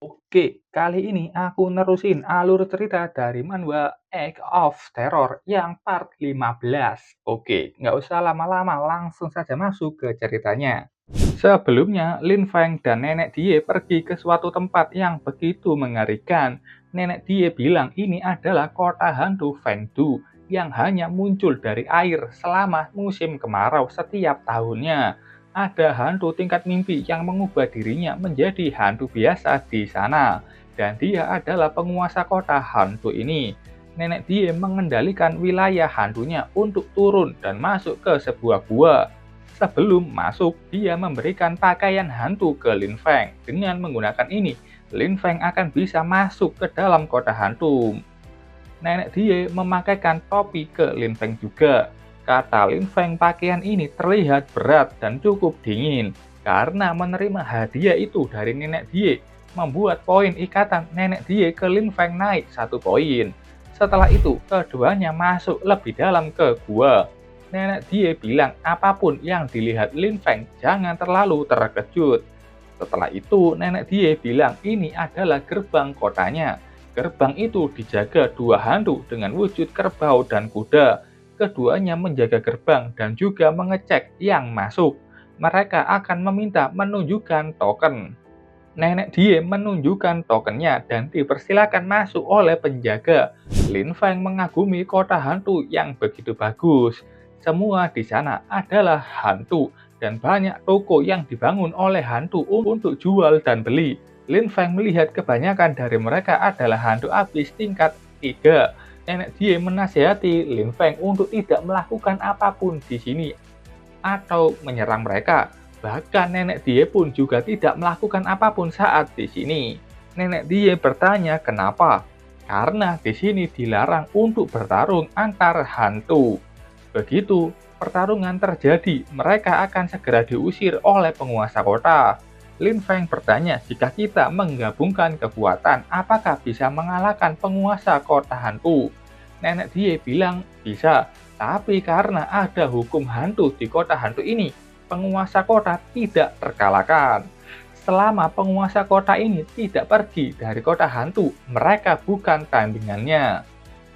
Oke, kali ini aku nerusin alur cerita dari manhwa Egg of Terror yang part 15. Oke, nggak usah lama-lama, langsung saja masuk ke ceritanya. Sebelumnya, Lin Feng dan Nenek Die pergi ke suatu tempat yang begitu mengerikan. Nenek Die bilang ini adalah kota hantu Feng Du yang hanya muncul dari air selama musim kemarau setiap tahunnya. Ada hantu tingkat mimpi yang mengubah dirinya menjadi hantu biasa di sana. Dan dia adalah penguasa kota hantu ini. Nenek Die mengendalikan wilayah hantunya untuk turun dan masuk ke sebuah gua. Sebelum masuk, dia memberikan pakaian hantu ke Lin Feng. Dengan menggunakan ini, Lin Feng akan bisa masuk ke dalam kota hantu. Nenek Die memakaikan topi ke Lin Feng juga. Kata Lin Feng, pakaian ini terlihat berat dan cukup dingin. Karena menerima hadiah itu dari Nenek Die, membuat poin ikatan Nenek Die ke Lin Feng naik 1 poin. Setelah itu, keduanya masuk lebih dalam ke gua. Nenek Die bilang apapun yang dilihat Lin Feng jangan terlalu terkejut. Setelah itu, Nenek Die bilang ini adalah gerbang kotanya. Gerbang itu dijaga 2 hantu dengan wujud kerbau dan kuda. Keduanya menjaga gerbang dan juga mengecek yang masuk. Mereka akan meminta menunjukkan token. Nenek Die menunjukkan tokennya dan dipersilakan masuk oleh penjaga. Lin Feng mengagumi kota hantu yang begitu bagus. Semua di sana adalah hantu dan banyak toko yang dibangun oleh hantu untuk jual dan beli. Lin Feng melihat kebanyakan dari mereka adalah hantu abis tingkat 3. Nenek Die menasihati Lin Feng untuk tidak melakukan apapun di sini atau menyerang mereka. Bahkan Nenek Die pun juga tidak melakukan apapun saat di sini. Nenek Die bertanya kenapa? Karena di sini dilarang untuk bertarung antar hantu. Begitu pertarungan terjadi, mereka akan segera diusir oleh penguasa kota. Lin Feng bertanya jika kita menggabungkan kekuatan, apakah bisa mengalahkan penguasa kota hantu? Nenek Die bilang bisa, tapi karena ada hukum hantu di kota hantu ini, penguasa kota tidak terkalahkan. Selama penguasa kota ini tidak pergi dari kota hantu, mereka bukan tandingannya.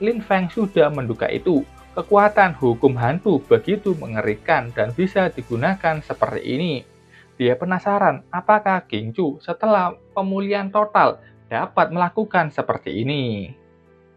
Lin Feng sudah menduga itu. Kekuatan hukum hantu begitu mengerikan dan bisa digunakan seperti ini. Dia penasaran apakah King Chu setelah pemulihan total dapat melakukan seperti ini.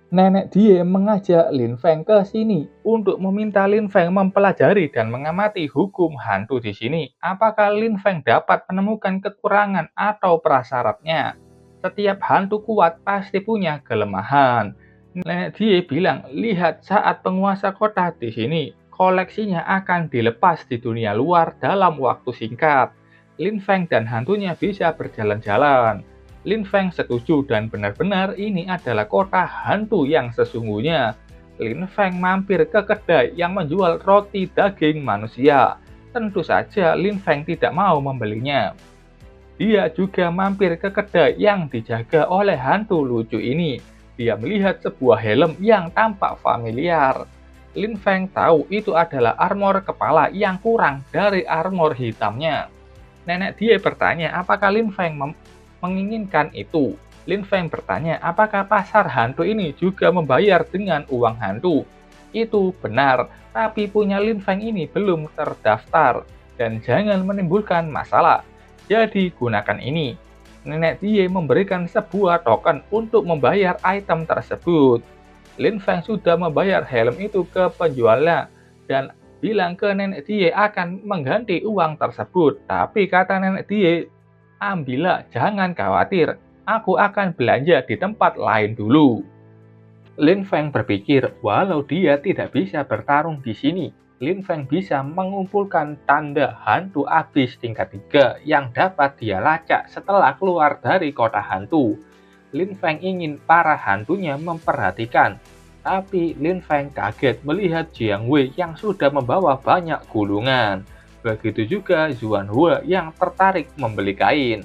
Nenek Die mengajak Lin Feng ke sini untuk meminta Lin Feng mempelajari dan mengamati hukum hantu di sini. Apakah Lin Feng dapat menemukan kekurangan atau prasyaratnya? Setiap hantu kuat pasti punya kelemahan. Nenek Die bilang, lihat saat penguasa kota di sini, koleksinya akan dilepas di dunia luar dalam waktu singkat. Lin Feng dan hantunya bisa berjalan-jalan. Lin Feng setuju dan benar-benar ini adalah kota hantu yang sesungguhnya. Lin Feng mampir ke kedai yang menjual roti daging manusia. Tentu saja Lin Feng tidak mau membelinya. Dia juga mampir ke kedai yang dijaga oleh hantu lucu ini. Dia melihat sebuah helm yang tampak familiar. Lin Feng tahu itu adalah armor kepala yang kurang dari armor hitamnya. Nenek dia bertanya apakah Lin Feng menginginkan itu. Lin Feng bertanya apakah pasar hantu ini juga membayar dengan uang hantu. Itu benar, tapi punya Lin Feng ini belum terdaftar dan jangan menimbulkan masalah. Jadi gunakan ini. Nenek Die memberikan sebuah token untuk membayar item tersebut. Lin Feng sudah membayar helm itu ke penjualnya dan bilang ke Nenek Die akan mengganti uang tersebut. Tapi kata Nenek Die, ambillah, jangan khawatir, aku akan belanja di tempat lain dulu. Lin Feng berpikir, walau dia tidak bisa bertarung di sini, Lin Feng bisa mengumpulkan tanda hantu abis tingkat 3 yang dapat dia lacak setelah keluar dari kota hantu. Lin Feng ingin para hantunya memperhatikan, tapi Lin Feng kaget melihat Jiang Wei yang sudah membawa banyak gulungan. Begitu juga Zuan Hua yang tertarik membeli kain.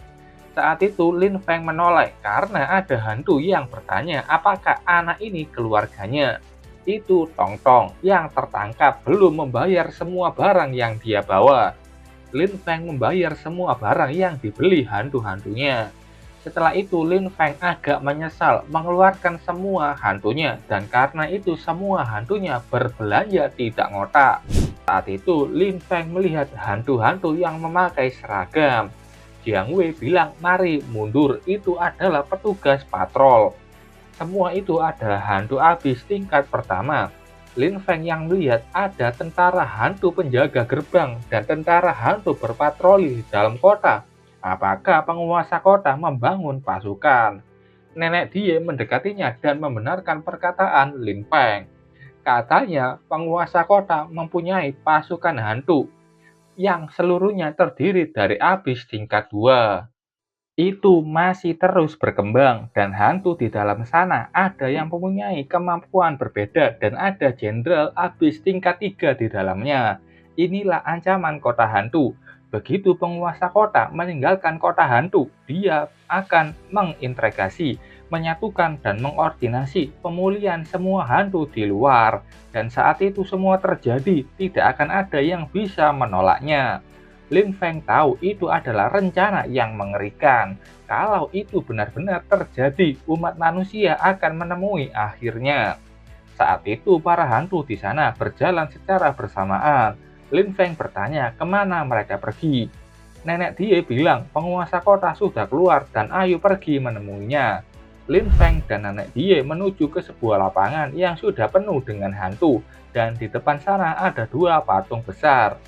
Saat itu Lin Feng menoleh karena ada hantu yang bertanya apakah anak ini keluarganya. Itu Tong Tong yang tertangkap belum membayar semua barang yang dia bawa. Lin Feng membayar semua barang yang dibeli hantu-hantunya. Setelah itu Lin Feng agak menyesal mengeluarkan semua hantunya dan karena itu semua hantunya berbelanja tidak ngotak. Saat itu Lin Feng melihat hantu-hantu yang memakai seragam. Jiang Wei bilang, "Mari mundur, itu adalah petugas patrol." Semua itu adalah hantu abis tingkat pertama. Lin Feng yang melihat ada tentara hantu penjaga gerbang dan tentara hantu berpatroli di dalam kota. Apakah penguasa kota membangun pasukan? Nenek Die mendekatinya dan membenarkan perkataan Lin Feng. Katanya penguasa kota mempunyai pasukan hantu yang seluruhnya terdiri dari abis tingkat 2. Itu masih terus berkembang dan hantu di dalam sana ada yang mempunyai kemampuan berbeda dan ada jenderal abis tingkat 3 di dalamnya. Inilah ancaman kota hantu. Begitu penguasa kota meninggalkan kota hantu, dia akan mengintegrasi, menyatukan dan mengordinasi pemulihan semua hantu di luar. Dan saat itu semua terjadi, tidak akan ada yang bisa menolaknya. Lin Feng tahu itu adalah rencana yang mengerikan. Kalau itu benar-benar terjadi, umat manusia akan menemui akhirnya. Saat itu para hantu di sana berjalan secara bersamaan. Lin Feng bertanya kemana mereka pergi. Nenek Die bilang penguasa kota sudah keluar dan ayo pergi menemuinya. Lin Feng dan Nenek Die menuju ke sebuah lapangan yang sudah penuh dengan hantu dan di depan sana ada dua patung besar.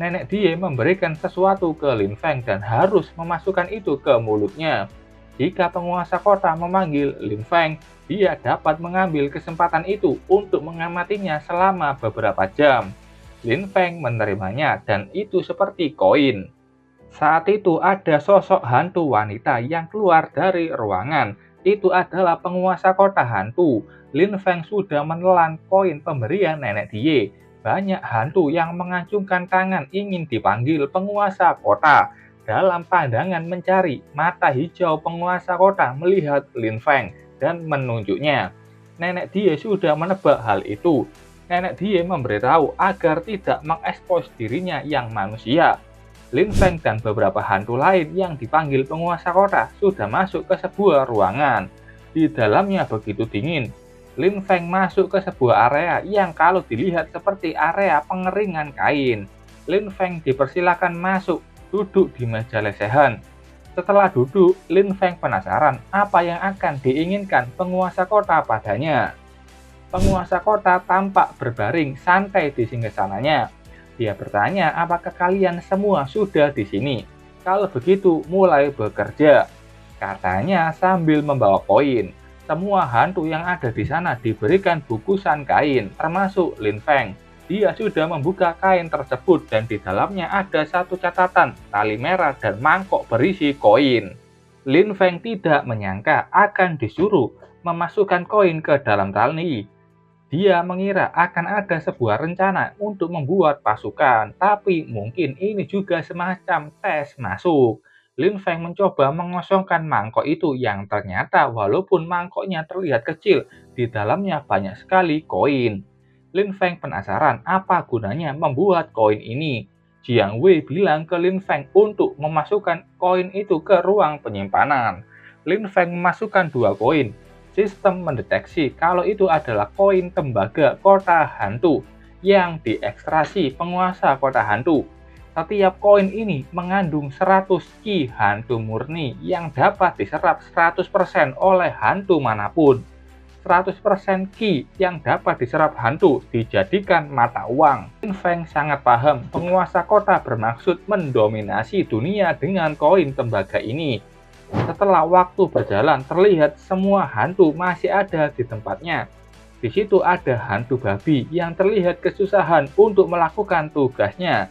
Nenek Die memberikan sesuatu ke Lin Feng dan harus memasukkan itu ke mulutnya. Jika penguasa kota memanggil Lin Feng, dia dapat mengambil kesempatan itu untuk mengamatinya selama beberapa jam. Lin Feng menerimanya dan itu seperti koin. Saat itu ada sosok hantu wanita yang keluar dari ruangan. Itu adalah penguasa kota hantu. Lin Feng sudah menelan koin pemberian Nenek Die. Banyak hantu yang mengacungkan tangan ingin dipanggil penguasa kota. Dalam pandangan mencari, mata hijau penguasa kota melihat Lin Feng dan menunjuknya. Nenek Die sudah menebak hal itu. Nenek Die memberitahu agar tidak mengekspos dirinya yang manusia. Lin Feng dan beberapa hantu lain yang dipanggil penguasa kota sudah masuk ke sebuah ruangan. Di dalamnya begitu dingin. Lin Feng masuk ke sebuah area yang kalau dilihat seperti area pengeringan kain. Lin Feng dipersilakan masuk, duduk di meja lesehan. Setelah duduk, Lin Feng penasaran apa yang akan diinginkan penguasa kota padanya. Penguasa kota tampak berbaring santai di singgasananya. Dia bertanya, apakah kalian semua sudah di sini? Kalau begitu, mulai bekerja. Katanya sambil membawa koin. Semua hantu yang ada di sana diberikan bungkusan kain, termasuk Lin Feng. Dia sudah membuka kain tersebut dan di dalamnya ada satu catatan, tali merah dan mangkok berisi koin. Lin Feng tidak menyangka akan disuruh memasukkan koin ke dalam tali. Dia mengira akan ada sebuah rencana untuk membuat pasukan, tapi mungkin ini juga semacam tes masuk. Lin Feng mencoba mengosongkan mangkok itu yang ternyata walaupun mangkoknya terlihat kecil, di dalamnya banyak sekali koin. Lin Feng penasaran apa gunanya membuat koin ini. Jiang Wei bilang ke Lin Feng untuk memasukkan koin itu ke ruang penyimpanan. Lin Feng memasukkan dua koin. Sistem mendeteksi kalau itu adalah koin tembaga kota hantu yang diekstrasi penguasa kota hantu. Setiap koin ini mengandung 100 ki hantu murni yang dapat diserap 100% oleh hantu manapun. 100% ki yang dapat diserap hantu dijadikan mata uang. Lin Feng sangat paham penguasa kota bermaksud mendominasi dunia dengan koin tembaga ini. Setelah waktu berjalan, terlihat semua hantu masih ada di tempatnya. Di situ ada hantu babi yang terlihat kesusahan untuk melakukan tugasnya.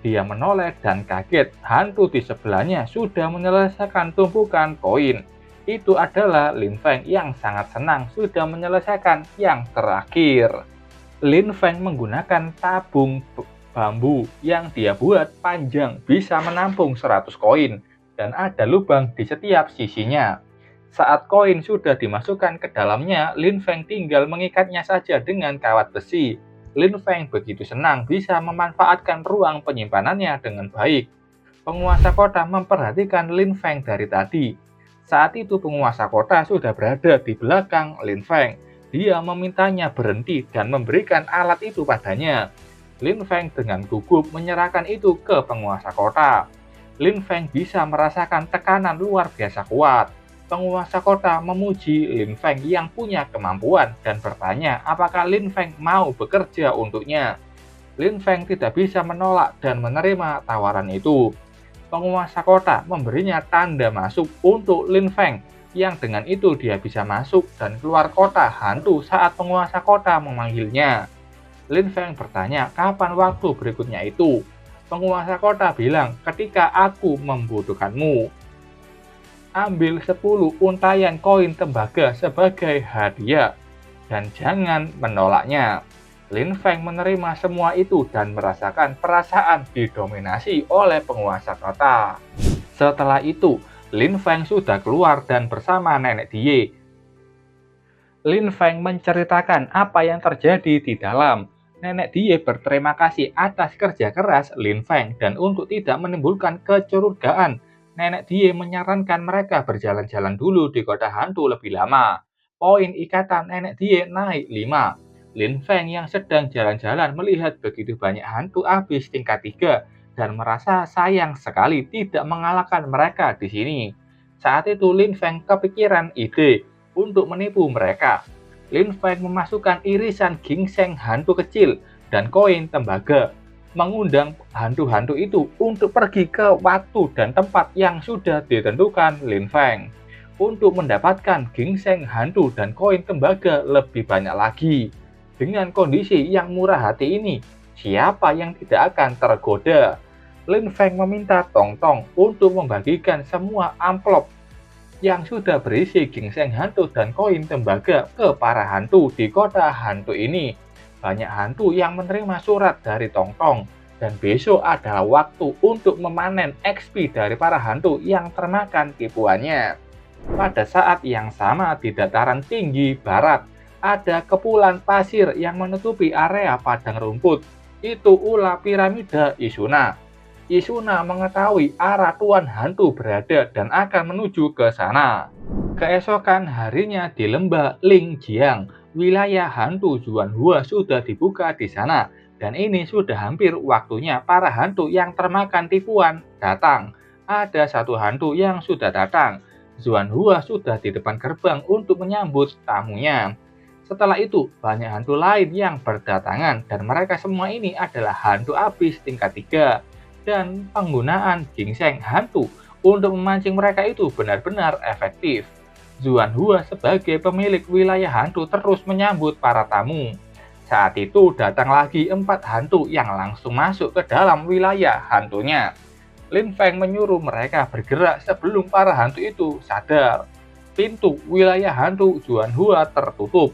Dia menoleh dan kaget, hantu di sebelahnya sudah menyelesaikan tumpukan koin. Itu adalah Lin Feng yang sangat senang sudah menyelesaikan yang terakhir. Lin Feng menggunakan tabung bambu yang dia buat panjang bisa menampung 100 koin. Dan ada lubang di setiap sisinya. Saat koin sudah dimasukkan ke dalamnya, Lin Feng tinggal mengikatnya saja dengan kawat besi. Lin Feng begitu senang bisa memanfaatkan ruang penyimpanannya dengan baik. Penguasa kota memperhatikan Lin Feng dari tadi. Saat itu penguasa kota sudah berada di belakang Lin Feng. Dia memintanya berhenti dan memberikan alat itu padanya. Lin Feng dengan gugup menyerahkan itu ke penguasa kota. Lin Feng bisa merasakan tekanan luar biasa kuat. Penguasa kota memuji Lin Feng yang punya kemampuan dan bertanya apakah Lin Feng mau bekerja untuknya. Lin Feng tidak bisa menolak dan menerima tawaran itu. Penguasa kota memberinya tanda masuk untuk Lin Feng, yang dengan itu dia bisa masuk dan keluar kota hantu saat penguasa kota memanggilnya. Lin Feng bertanya kapan waktu berikutnya itu. Penguasa kota bilang, ketika aku membutuhkanmu. Ambil 10 untayan koin tembaga sebagai hadiah, dan jangan menolaknya. Lin Feng menerima semua itu dan merasakan perasaan didominasi oleh penguasa kota. Setelah itu, Lin Feng sudah keluar dan bersama nenek Die. Lin Feng menceritakan apa yang terjadi di dalam. Nenek Die berterima kasih atas kerja keras Lin Feng dan untuk tidak menimbulkan kecurigaan, nenek Die menyarankan mereka berjalan-jalan dulu di kota hantu lebih lama. Poin ikatan nenek Die naik 5. Lin Feng yang sedang jalan-jalan melihat begitu banyak hantu abis tingkat 3 dan merasa sayang sekali tidak mengalahkan mereka di sini. Saat itu Lin Feng kepikiran ide untuk menipu mereka. Lin Feng memasukkan irisan ginseng hantu kecil dan koin tembaga, mengundang hantu-hantu itu untuk pergi ke waktu dan tempat yang sudah ditentukan Lin Feng. Untuk mendapatkan ginseng hantu dan koin tembaga lebih banyak lagi. Dengan kondisi yang murah hati ini, siapa yang tidak akan tergoda? Lin Feng meminta Tong Tong untuk membagikan semua amplop yang sudah berisi ginseng hantu dan koin tembaga ke para hantu di kota hantu ini. Banyak hantu yang menerima surat dari Tong Tong, dan besok adalah waktu untuk memanen XP dari para hantu yang termakan tipuannya. Pada saat yang sama di dataran tinggi barat, ada kepulan pasir yang menutupi area padang rumput. Itu ulah piramida Isuna. Isuna mengetahui arah Tuan Hantu berada dan akan menuju ke sana. Keesokan harinya di lembah Lingjiang, wilayah hantu Zuanhua sudah dibuka di sana. Dan ini sudah hampir waktunya para hantu yang termakan tipuan datang. Ada satu hantu yang sudah datang. Zuanhua sudah di depan gerbang untuk menyambut tamunya. Setelah itu, banyak hantu lain yang berdatangan dan mereka semua ini adalah hantu abis tingkat 3. Dan penggunaan ginseng hantu untuk memancing mereka itu benar-benar efektif. Zuanhua sebagai pemilik wilayah hantu terus menyambut para tamu. Saat itu datang lagi 4 hantu yang langsung masuk ke dalam wilayah hantunya. Lin Feng menyuruh mereka bergerak sebelum para hantu itu sadar. Pintu wilayah hantu Zuanhua tertutup.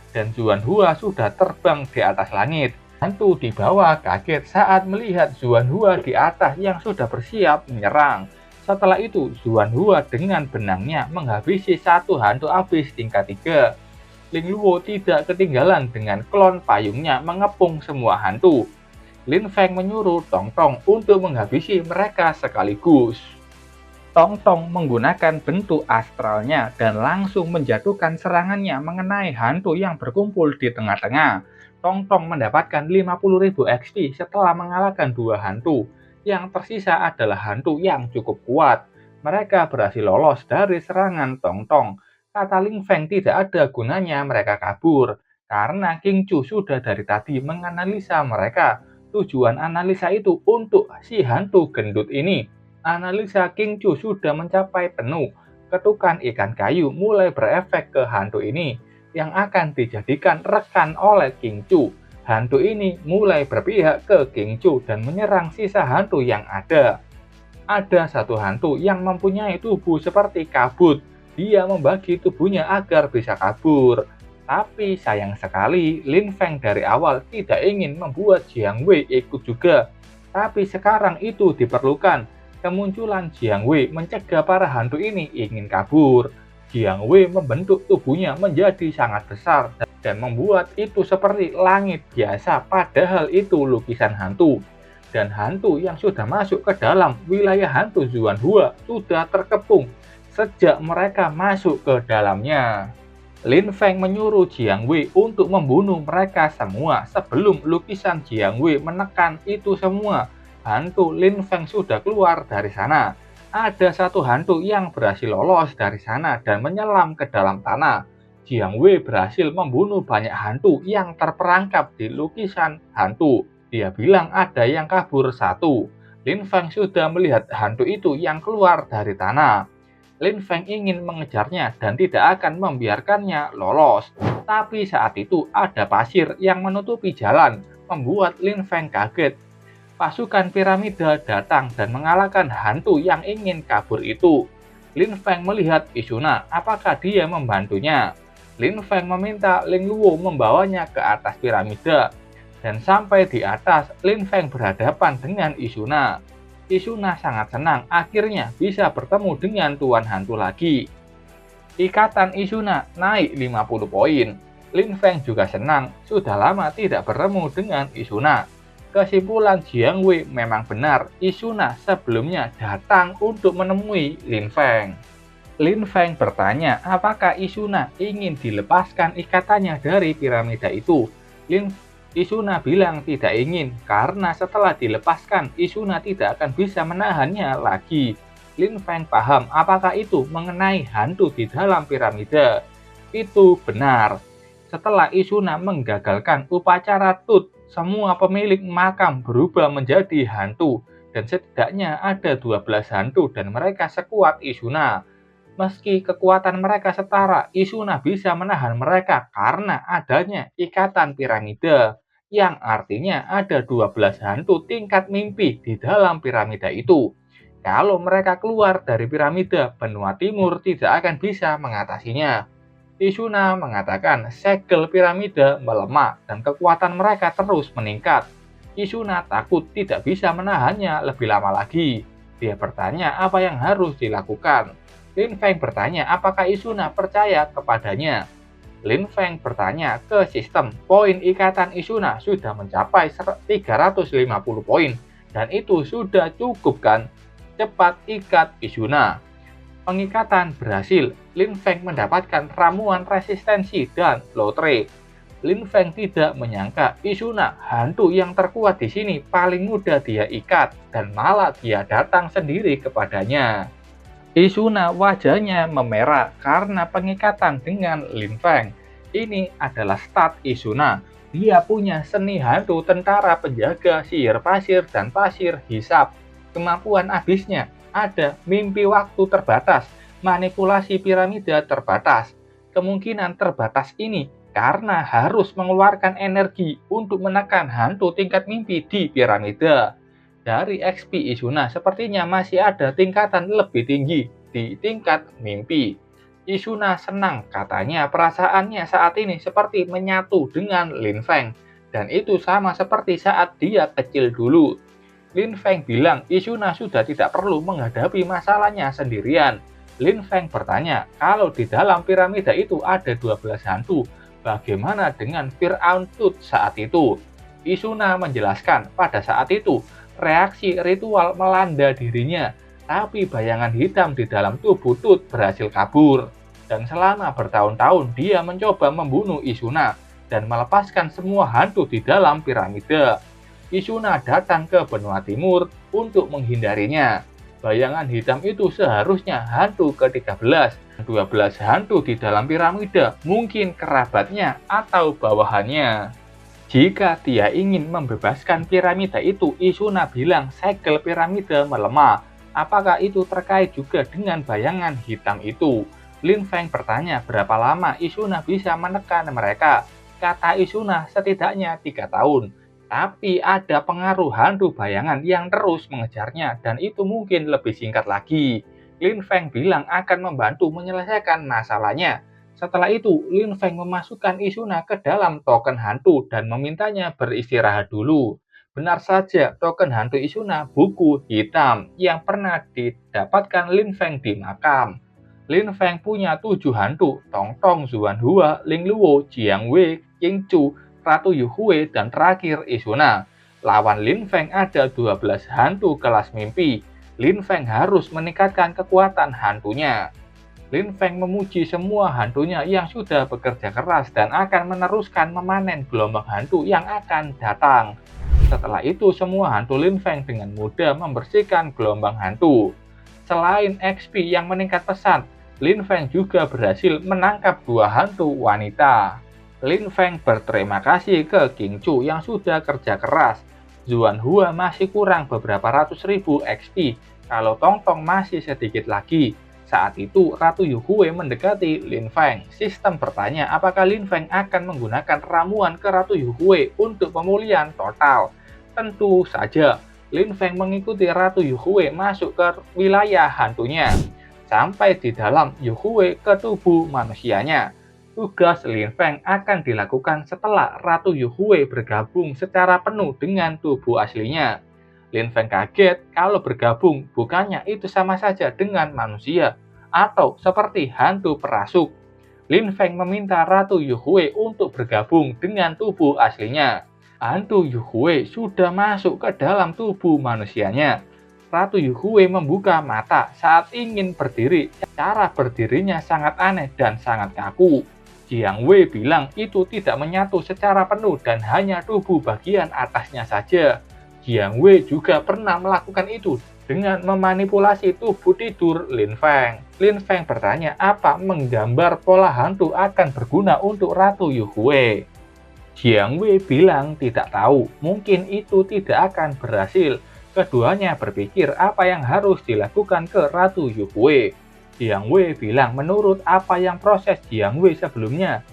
Dan Zuanhua sudah terbang di atas langit. Hantu di bawah kaget saat melihat Zuanhua di atas yang sudah bersiap menyerang. Setelah itu, Zuanhua dengan benangnya menghabisi satu hantu abis tingkat 3. Ling Luo tidak ketinggalan dengan klon payungnya mengepung semua hantu. Lin Feng menyuruh Tong Tong untuk menghabisi mereka sekaligus. Tong Tong menggunakan bentuk astralnya dan langsung menjatuhkan serangannya mengenai hantu yang berkumpul di tengah-tengah. Tong Tong mendapatkan 50.000 XP setelah mengalahkan 2 hantu. Yang tersisa adalah hantu yang cukup kuat. Mereka berhasil lolos dari serangan Tong Tong. Kata Lin Feng tidak ada gunanya mereka kabur, karena King Chu sudah dari tadi menganalisa mereka. Tujuan analisa itu untuk si hantu gendut ini. Analisa King Chu sudah mencapai penuh. Ketukan ikan kayu mulai berefek ke hantu ini yang akan dijadikan rekan oleh King Chu. Hantu ini mulai berpihak ke King Chu dan menyerang sisa hantu yang ada. Ada satu hantu yang mempunyai tubuh seperti kabut. Dia membagi tubuhnya agar bisa kabur. Tapi sayang sekali, Lin Feng dari awal tidak ingin membuat Jiang Wei ikut juga. Tapi sekarang itu diperlukan. Kemunculan Jiang Wei mencegah para hantu ini ingin kabur. Jiang Wei membentuk tubuhnya menjadi sangat besar dan membuat itu seperti langit biasa, padahal itu lukisan hantu. Dan hantu yang sudah masuk ke dalam wilayah hantu Zuanhua sudah terkepung. sejak mereka masuk ke dalamnya. Lin Feng menyuruh Jiang Wei untuk membunuh mereka semua sebelum lukisan Jiang Wei menekan itu semua. Hantu Lin Feng sudah keluar dari sana. Ada satu hantu yang berhasil lolos dari sana dan menyelam ke dalam tanah. Jiang Wei berhasil membunuh banyak hantu yang terperangkap di lukisan hantu. Dia bilang ada yang kabur satu. Lin Feng sudah melihat hantu itu yang keluar dari tanah. Lin Feng ingin mengejarnya dan tidak akan membiarkannya lolos. Tapi saat itu ada pasir yang menutupi jalan, membuat Lin Feng kaget. Pasukan piramida datang dan mengalahkan hantu yang ingin kabur itu. Lin Feng melihat Isuna, apakah dia membantunya? Lin Feng meminta Ling Luo membawanya ke atas piramida. Dan sampai di atas, Lin Feng berhadapan dengan Isuna. Isuna sangat senang akhirnya bisa bertemu dengan Tuan Hantu lagi. Ikatan Isuna naik 50 poin. Lin Feng juga senang, sudah lama tidak bertemu dengan Isuna. Kesimpulan Jiang Wei memang benar, Isuna sebelumnya datang untuk menemui Lin Feng. Lin Feng bertanya apakah Isuna ingin dilepaskan ikatannya dari piramida itu. Isuna bilang tidak ingin, karena setelah dilepaskan, Isuna tidak akan bisa menahannya lagi. Lin Feng paham apakah itu mengenai hantu di dalam piramida. Itu benar. Setelah Isuna menggagalkan upacara Tut, semua pemilik makam berubah menjadi hantu. Dan setidaknya ada 12 hantu dan mereka sekuat Isuna. Meski kekuatan mereka setara, Isuna bisa menahan mereka karena adanya ikatan piramida, yang artinya ada 12 hantu tingkat mimpi di dalam piramida itu. Kalau mereka keluar dari piramida, benua timur tidak akan bisa mengatasinya. Isuna mengatakan segel piramida melemah dan kekuatan mereka terus meningkat. Isuna takut tidak bisa menahannya lebih lama lagi. Dia bertanya apa yang harus dilakukan. Lin Feng bertanya apakah Isuna percaya kepadanya. Lin Feng bertanya ke sistem, poin ikatan Isuna sudah mencapai 350 poin, dan itu sudah cukup kan? Cepat ikat Isuna. Pengikatan berhasil, Lin Feng mendapatkan ramuan resistensi dan lotre. Lin Feng tidak menyangka Isuna, hantu yang terkuat di sini, paling mudah dia ikat, dan malah dia datang sendiri kepadanya. Isuna wajahnya memerah karena pengikatan dengan Lin Feng. Ini adalah stat Isuna. Dia punya seni hantu tentara penjaga sihir pasir dan pasir hisap. Kemampuan abisnya ada mimpi waktu terbatas, manipulasi piramida terbatas. Kemungkinan terbatas ini karena harus mengeluarkan energi untuk menekan hantu tingkat mimpi di piramida. Dari XP Isuna sepertinya masih ada tingkatan lebih tinggi di tingkat mimpi. Isuna senang, katanya perasaannya saat ini seperti menyatu dengan Lin Feng. Dan itu sama seperti saat dia kecil dulu. Lin Feng bilang Isuna sudah tidak perlu menghadapi masalahnya sendirian. Lin Feng bertanya, kalau di dalam piramida itu ada 12 hantu, bagaimana dengan Fir'aun Tut saat itu? Isuna menjelaskan pada saat itu, reaksi ritual melanda dirinya, tapi bayangan hitam di dalam tubuh Tut berhasil kabur. Dan selama bertahun-tahun dia mencoba membunuh Isuna dan melepaskan semua hantu di dalam piramida. Isuna datang ke benua timur untuk menghindarinya. Bayangan hitam itu seharusnya hantu ke-13. 12 hantu di dalam piramida, mungkin kerabatnya atau bawahannya. Jika dia ingin membebaskan piramida itu, Isuna bilang segel piramida melemah. Apakah itu terkait juga dengan bayangan hitam itu? Lin Feng bertanya berapa lama Isuna bisa menekan mereka. Kata Isuna setidaknya 3 tahun. Tapi ada pengaruh hantu bayangan yang terus mengejarnya dan itu mungkin lebih singkat lagi. Lin Feng bilang akan membantu menyelesaikan masalahnya. Setelah itu, Lin Feng memasukkan Isuna ke dalam token hantu dan memintanya beristirahat dulu. Benar saja, token hantu Isuna buku hitam yang pernah didapatkan Lin Feng di makam. Lin Feng punya 7 hantu, Tong Tong, Zuan Hua, Ling Luo, Jiang Wei, Ying Chu, Ratu Yu Hui, dan terakhir Isuna. Lawan Lin Feng ada 12 hantu kelas mimpi. Lin Feng harus meningkatkan kekuatan hantunya. Lin Feng memuji semua hantunya yang sudah bekerja keras dan akan meneruskan memanen gelombang hantu yang akan datang. Setelah itu, semua hantu Lin Feng dengan mudah membersihkan gelombang hantu. Selain XP yang meningkat pesat, Lin Feng juga berhasil menangkap 2 hantu wanita. Lin Feng berterima kasih ke King Chu yang sudah kerja keras. Zuan Hua masih kurang beberapa ratus ribu XP, kalau Tong Tong masih sedikit lagi. Saat itu, Ratu Yuhue mendekati Lin Feng. Sistem bertanya apakah Lin Feng akan menggunakan ramuan ke Ratu Yuhue untuk pemulihan total. Tentu saja, Lin Feng mengikuti Ratu Yuhue masuk ke wilayah hantunya. Sampai di dalam Yuhue ke tubuh manusianya. Tugas Lin Feng akan dilakukan setelah Ratu Yuhue bergabung secara penuh dengan tubuh aslinya. Lin Feng kaget kalau bergabung bukannya itu sama saja dengan manusia atau seperti hantu perasuk. Lin Feng meminta Ratu Yuhue untuk bergabung dengan tubuh aslinya. Hantu Yuhue sudah masuk ke dalam tubuh manusianya. Ratu Yuhue membuka mata saat ingin berdiri. Cara berdirinya sangat aneh dan sangat kaku. Jiang Wei bilang itu tidak menyatu secara penuh dan hanya tubuh bagian atasnya saja. Jiang Wei juga pernah melakukan itu dengan memanipulasi tubuh tidur Lin Feng. Lin Feng bertanya apa menggambar pola hantu akan berguna untuk Ratu Yuhue. Jiang Wei bilang tidak tahu, mungkin itu tidak akan berhasil. Keduanya berpikir apa yang harus dilakukan ke Ratu Yuhue. Jiang Wei bilang menurut apa yang proses Jiang Wei sebelumnya,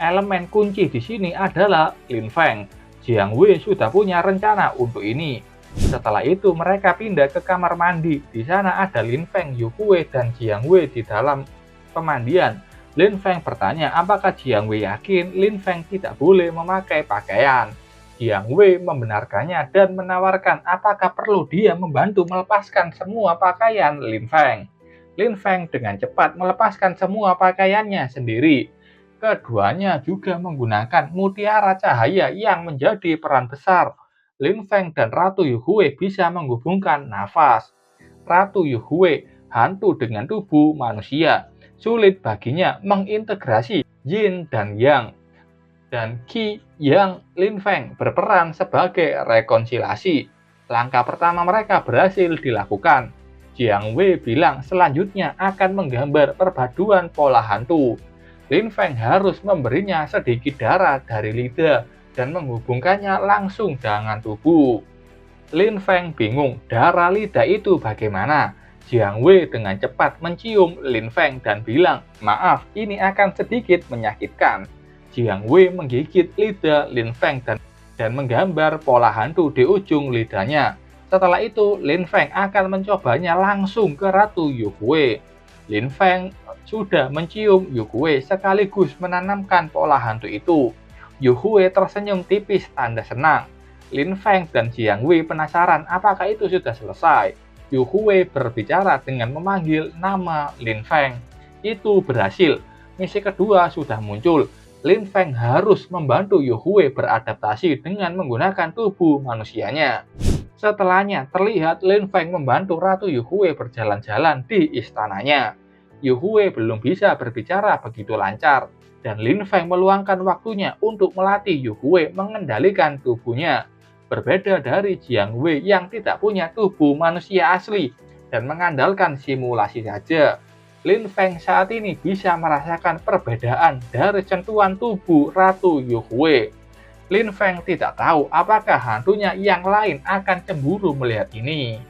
elemen kunci di sini adalah Lin Feng. Jiang Wei sudah punya rencana untuk ini. Setelah itu mereka pindah ke kamar mandi. Di sana ada Lin Feng, Yuhue, dan Jiang Wei di dalam pemandian. Lin Feng bertanya apakah Jiang Wei yakin Lin Feng tidak boleh memakai pakaian. Jiang Wei membenarkannya dan menawarkan apakah perlu dia membantu melepaskan semua pakaian Lin Feng. Lin Feng dengan cepat melepaskan semua pakaiannya sendiri. Keduanya juga menggunakan mutiara cahaya yang menjadi peran besar. Lin Feng dan Ratu Yuhue bisa menghubungkan nafas. Ratu Yuhue, hantu dengan tubuh manusia. Sulit baginya mengintegrasi yin dan yang. Dan Qi yang Lin Feng berperan sebagai rekonsiliasi. Langkah pertama mereka berhasil dilakukan. Jiang Wei bilang selanjutnya akan menggambar perpaduan pola hantu. Lin Feng harus memberinya sedikit darah dari lidah dan menghubungkannya langsung dengan tubuh. Lin Feng bingung darah lidah itu bagaimana. Jiang Wei dengan cepat mencium Lin Feng dan bilang, maaf ini akan sedikit menyakitkan. Jiang Wei menggigit lidah Lin Feng dan menggambar pola hantu di ujung lidahnya. Setelah itu, Lin Feng akan mencobanya langsung ke Ratu Yuhue. Lin Feng sudah mencium Yuhue sekaligus menanamkan pola hantu itu. Yuhue tersenyum tipis tanda senang. Lin Feng dan Jiang Wei penasaran apakah itu sudah selesai. Yuhue berbicara dengan memanggil nama Lin Feng. Itu berhasil. Misi kedua sudah muncul. Lin Feng harus membantu Yuhue beradaptasi dengan menggunakan tubuh manusianya. Setelahnya, terlihat Lin Feng membantu Ratu Yuhue berjalan-jalan di istananya. Yuhue belum bisa berbicara begitu lancar, dan Lin Feng meluangkan waktunya untuk melatih Yuhue mengendalikan tubuhnya. Berbeda dari Jiang Wei yang tidak punya tubuh manusia asli dan mengandalkan simulasi saja. Lin Feng saat ini bisa merasakan perbedaan dari sentuhan tubuh Ratu Yuhue. Lin Feng tidak tahu apakah hantunya yang lain akan cemburu melihat ini.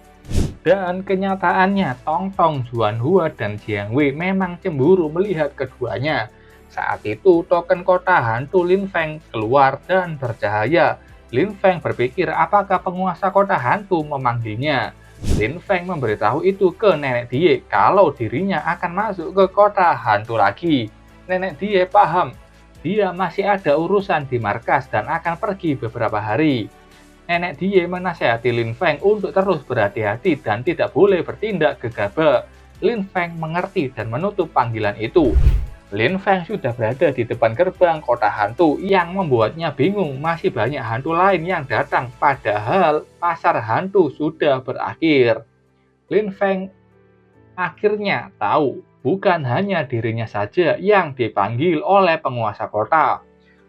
Dan kenyataannya, Tong Tong, Zuan Hua, dan Jiang Wei memang cemburu melihat keduanya. Saat itu, token kota hantu Lin Feng keluar dan bercahaya. Lin Feng berpikir apakah penguasa kota hantu memanggilnya. Lin Feng memberitahu itu ke Nenek Die kalau dirinya akan masuk ke kota hantu lagi. Nenek Die paham, dia masih ada urusan di markas dan akan pergi beberapa hari. Nenek Die menasihati Lin Feng untuk terus berhati-hati dan tidak boleh bertindak gegabah. Lin Feng mengerti dan menutup panggilan itu. Lin Feng sudah berada di depan gerbang kota hantu yang membuatnya bingung, masih banyak hantu lain yang datang padahal pasar hantu sudah berakhir. Lin Feng akhirnya tahu Bukan hanya dirinya saja yang dipanggil oleh penguasa kota.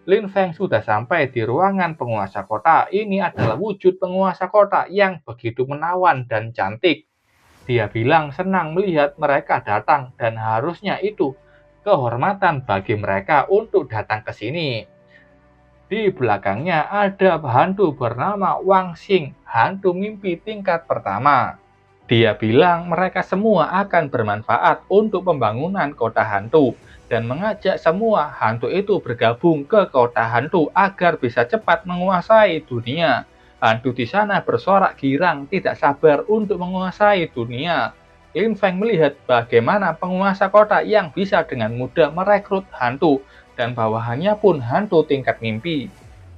Lin Feng sudah sampai di ruangan penguasa kota. Ini adalah wujud penguasa kota yang begitu menawan dan cantik. Dia bilang senang melihat mereka datang dan harusnya itu kehormatan bagi mereka untuk datang ke sini. Di belakangnya ada hantu bernama Wang Xing, hantu mimpi tingkat pertama. Dia bilang mereka semua akan bermanfaat untuk pembangunan kota hantu dan mengajak semua hantu itu bergabung ke kota hantu agar bisa cepat menguasai dunia. Hantu di sana bersorak girang, tidak sabar untuk menguasai dunia. Lin Feng melihat bagaimana penguasa kota yang bisa dengan mudah merekrut hantu dan bawahannya pun hantu tingkat mimpi.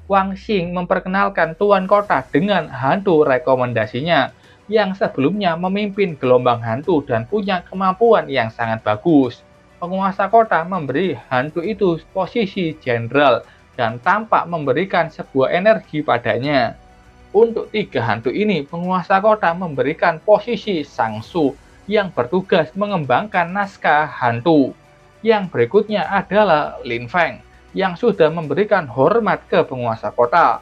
Wang Xing memperkenalkan Tuan Kota dengan hantu rekomendasinya yang sebelumnya memimpin gelombang hantu dan punya kemampuan yang sangat bagus. Penguasa kota memberi hantu itu posisi jenderal dan tampak memberikan sebuah energi padanya. Untuk tiga hantu ini, penguasa kota memberikan posisi Sangsu yang bertugas mengembangkan naskah hantu. Yang berikutnya adalah Lin Feng yang sudah memberikan hormat ke penguasa kota.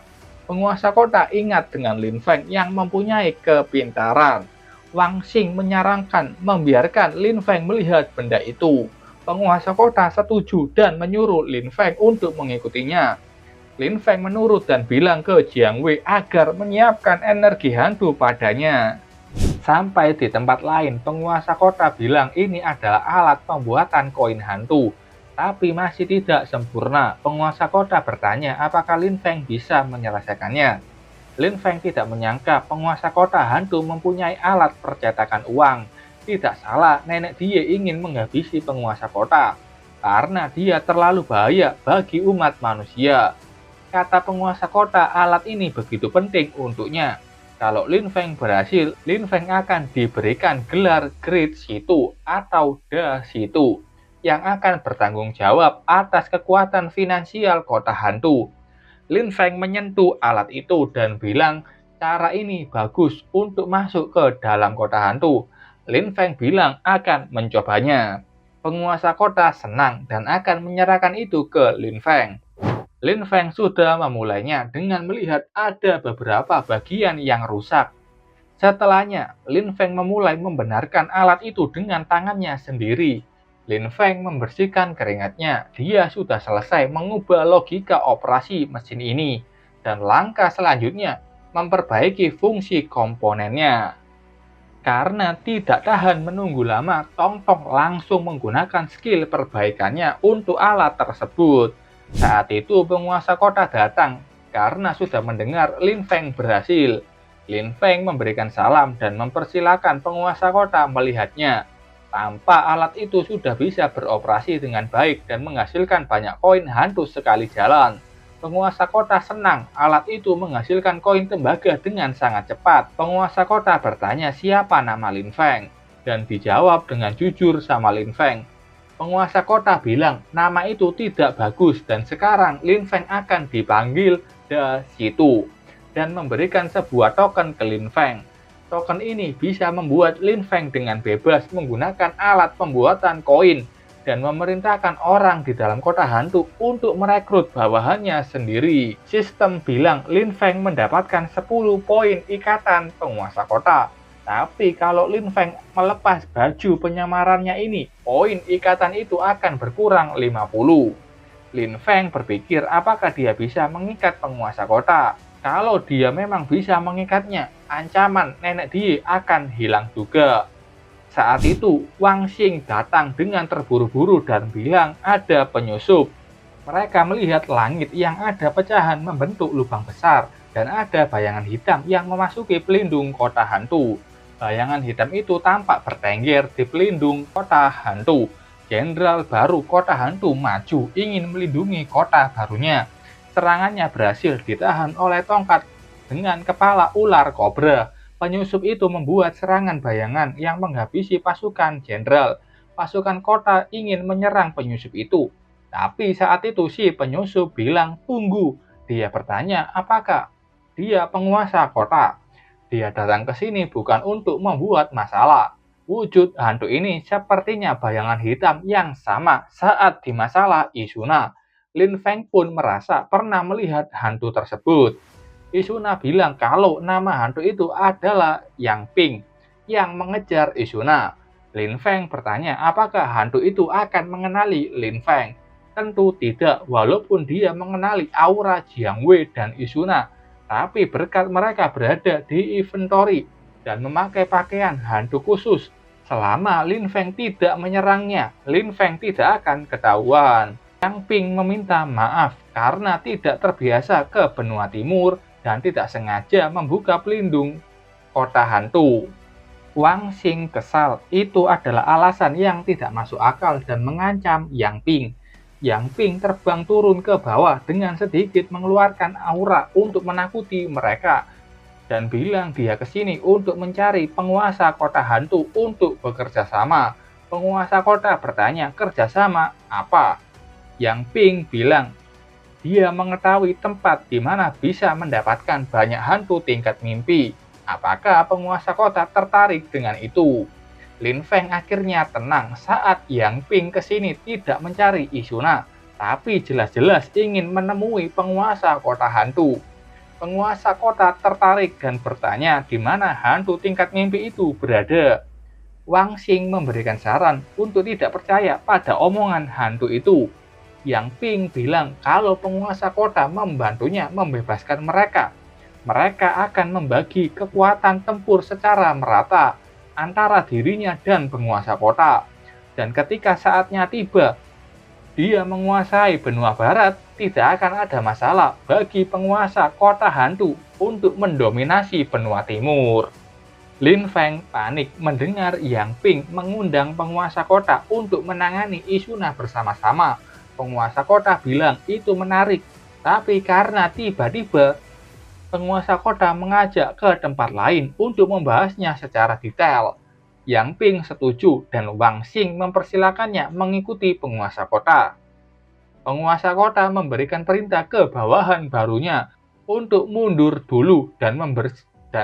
Penguasa kota ingat dengan Lin Feng yang mempunyai kepintaran. Wang Xing menyarankan membiarkan Lin Feng melihat benda itu. Penguasa kota setuju dan menyuruh Lin Feng untuk mengikutinya. Lin Feng menurut dan bilang ke Jiang Wei agar menyiapkan energi hantu padanya. Sampai di tempat lain, penguasa kota bilang ini adalah alat pembuatan koin hantu. Tapi masih tidak sempurna. Penguasa kota bertanya apakah Lin Feng bisa menyelesaikannya. Lin Feng tidak menyangka penguasa kota hantu mempunyai alat percetakan uang. Tidak salah, nenek dia ingin menghabisi penguasa kota. Karena dia terlalu bahaya bagi umat manusia. Kata penguasa kota, alat ini begitu penting untuknya. Kalau Lin Feng berhasil, Lin Feng akan diberikan gelar Great Situ atau Da Situ yang akan bertanggung jawab atas kekuatan finansial kota hantu. Lin Feng menyentuh alat itu dan bilang, cara ini bagus untuk masuk ke dalam kota hantu. Lin Feng bilang akan mencobanya. Penguasa kota senang dan akan menyerahkan itu ke Lin Feng. Lin Feng sudah memulainya dengan melihat ada beberapa bagian yang rusak. Setelahnya, Lin Feng memulai membenarkan alat itu dengan tangannya sendiri. Lin Feng membersihkan keringatnya. Dia sudah selesai mengubah logika operasi mesin ini. Dan langkah selanjutnya, memperbaiki fungsi komponennya. Karena tidak tahan menunggu lama, Tong Tong langsung menggunakan skill perbaikannya untuk alat tersebut. Saat itu penguasa kota datang karena sudah mendengar Lin Feng berhasil. Lin Feng memberikan salam dan mempersilahkan penguasa kota melihatnya. Tanpa alat itu sudah bisa beroperasi dengan baik dan menghasilkan banyak koin hantu sekali jalan. Penguasa kota senang alat itu menghasilkan koin tembaga dengan sangat cepat. Penguasa kota bertanya siapa nama Lin Feng dan dijawab dengan jujur sama Lin Feng. Penguasa kota bilang nama itu tidak bagus dan sekarang Lin Feng akan dipanggil Da Situ dan memberikan sebuah token ke Lin Feng. Token ini bisa membuat Lin Feng dengan bebas menggunakan alat pembuatan koin dan memerintahkan orang di dalam kota hantu untuk merekrut bawahannya sendiri. Sistem bilang Lin Feng mendapatkan 10 poin ikatan penguasa kota. Tapi kalau Lin Feng melepas baju penyamarannya ini, poin ikatan itu akan berkurang 50. Lin Feng berpikir apakah dia bisa mengikat penguasa kota. Kalau dia memang bisa mengikatnya, ancaman nenek dia akan hilang juga. Saat itu, Wang Xing datang dengan terburu-buru dan bilang ada penyusup. Mereka melihat langit yang ada pecahan membentuk lubang besar dan ada bayangan hitam yang memasuki pelindung kota hantu. Bayangan hitam itu tampak bertengger di pelindung kota hantu. Jenderal baru kota hantu maju ingin melindungi kota barunya. Serangannya berhasil ditahan oleh tongkat dengan kepala ular kobra. Penyusup itu membuat serangan bayangan yang menghabisi pasukan jenderal. Pasukan kota ingin menyerang penyusup itu. Tapi saat itu si penyusup bilang, tunggu. Dia bertanya, apakah dia penguasa kota? Dia datang ke sini bukan untuk membuat masalah. Wujud hantu ini sepertinya bayangan hitam yang sama saat di masalah Isuna. Lin Feng pun merasa pernah melihat hantu tersebut. Isuna bilang kalau nama hantu itu adalah Yang Ping yang mengejar Isuna. Lin Feng bertanya apakah hantu itu akan mengenali Lin Feng. Tentu tidak, walaupun dia mengenali aura Jiang Wei dan Isuna. Tapi berkat mereka berada di inventory dan memakai pakaian hantu khusus, selama Lin Feng tidak menyerangnya, Lin Feng tidak akan ketahuan. Yang Ping meminta maaf karena tidak terbiasa ke benua timur dan tidak sengaja membuka pelindung kota hantu. Wang Xing kesal, itu adalah alasan yang tidak masuk akal dan mengancam Yang Ping. Yang Ping terbang turun ke bawah dengan sedikit mengeluarkan aura untuk menakuti mereka dan bilang dia ke sini untuk mencari penguasa kota hantu untuk bekerja sama. Penguasa kota bertanya, kerjasama apa? Yang Ping bilang, dia mengetahui tempat di mana bisa mendapatkan banyak hantu tingkat mimpi. Apakah penguasa kota tertarik dengan itu? Lin Feng akhirnya tenang saat Yang Ping ke sini tidak mencari Isuna, tapi jelas-jelas ingin menemui penguasa kota hantu. Penguasa kota tertarik dan bertanya di mana hantu tingkat mimpi itu berada. Wang Xing memberikan saran untuk tidak percaya pada omongan hantu itu. Yang Ping bilang kalau penguasa kota membantunya membebaskan mereka. Mereka akan membagi kekuatan tempur secara merata antara dirinya dan penguasa kota. Dan ketika saatnya tiba, dia menguasai benua barat, tidak akan ada masalah bagi penguasa kota hantu untuk mendominasi benua timur. Lin Feng panik mendengar Yang Ping mengundang penguasa kota untuk menangani Isuna bersama-sama. Penguasa kota bilang itu menarik, tapi karena tiba-tiba penguasa kota mengajak ke tempat lain untuk membahasnya secara detail. Yang Ping setuju dan Wang Xing mempersilakannya mengikuti penguasa kota. Penguasa kota memberikan perintah ke bawahan barunya untuk mundur dulu dan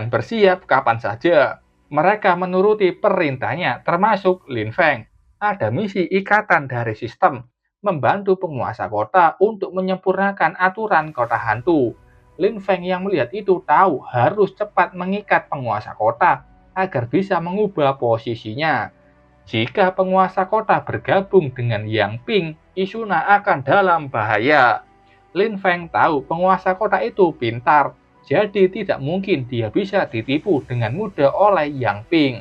bersiap kapan saja. Mereka menuruti perintahnya termasuk Lin Feng. Ada misi ikatan dari sistem membantu penguasa kota untuk menyempurnakan aturan kota hantu. Lin Feng yang melihat itu tahu harus cepat mengikat penguasa kota agar bisa mengubah posisinya. Jika penguasa kota bergabung dengan Yang Ping, Isuna akan dalam bahaya. Lin Feng tahu penguasa kota itu pintar, jadi tidak mungkin dia bisa ditipu dengan mudah oleh Yang Ping.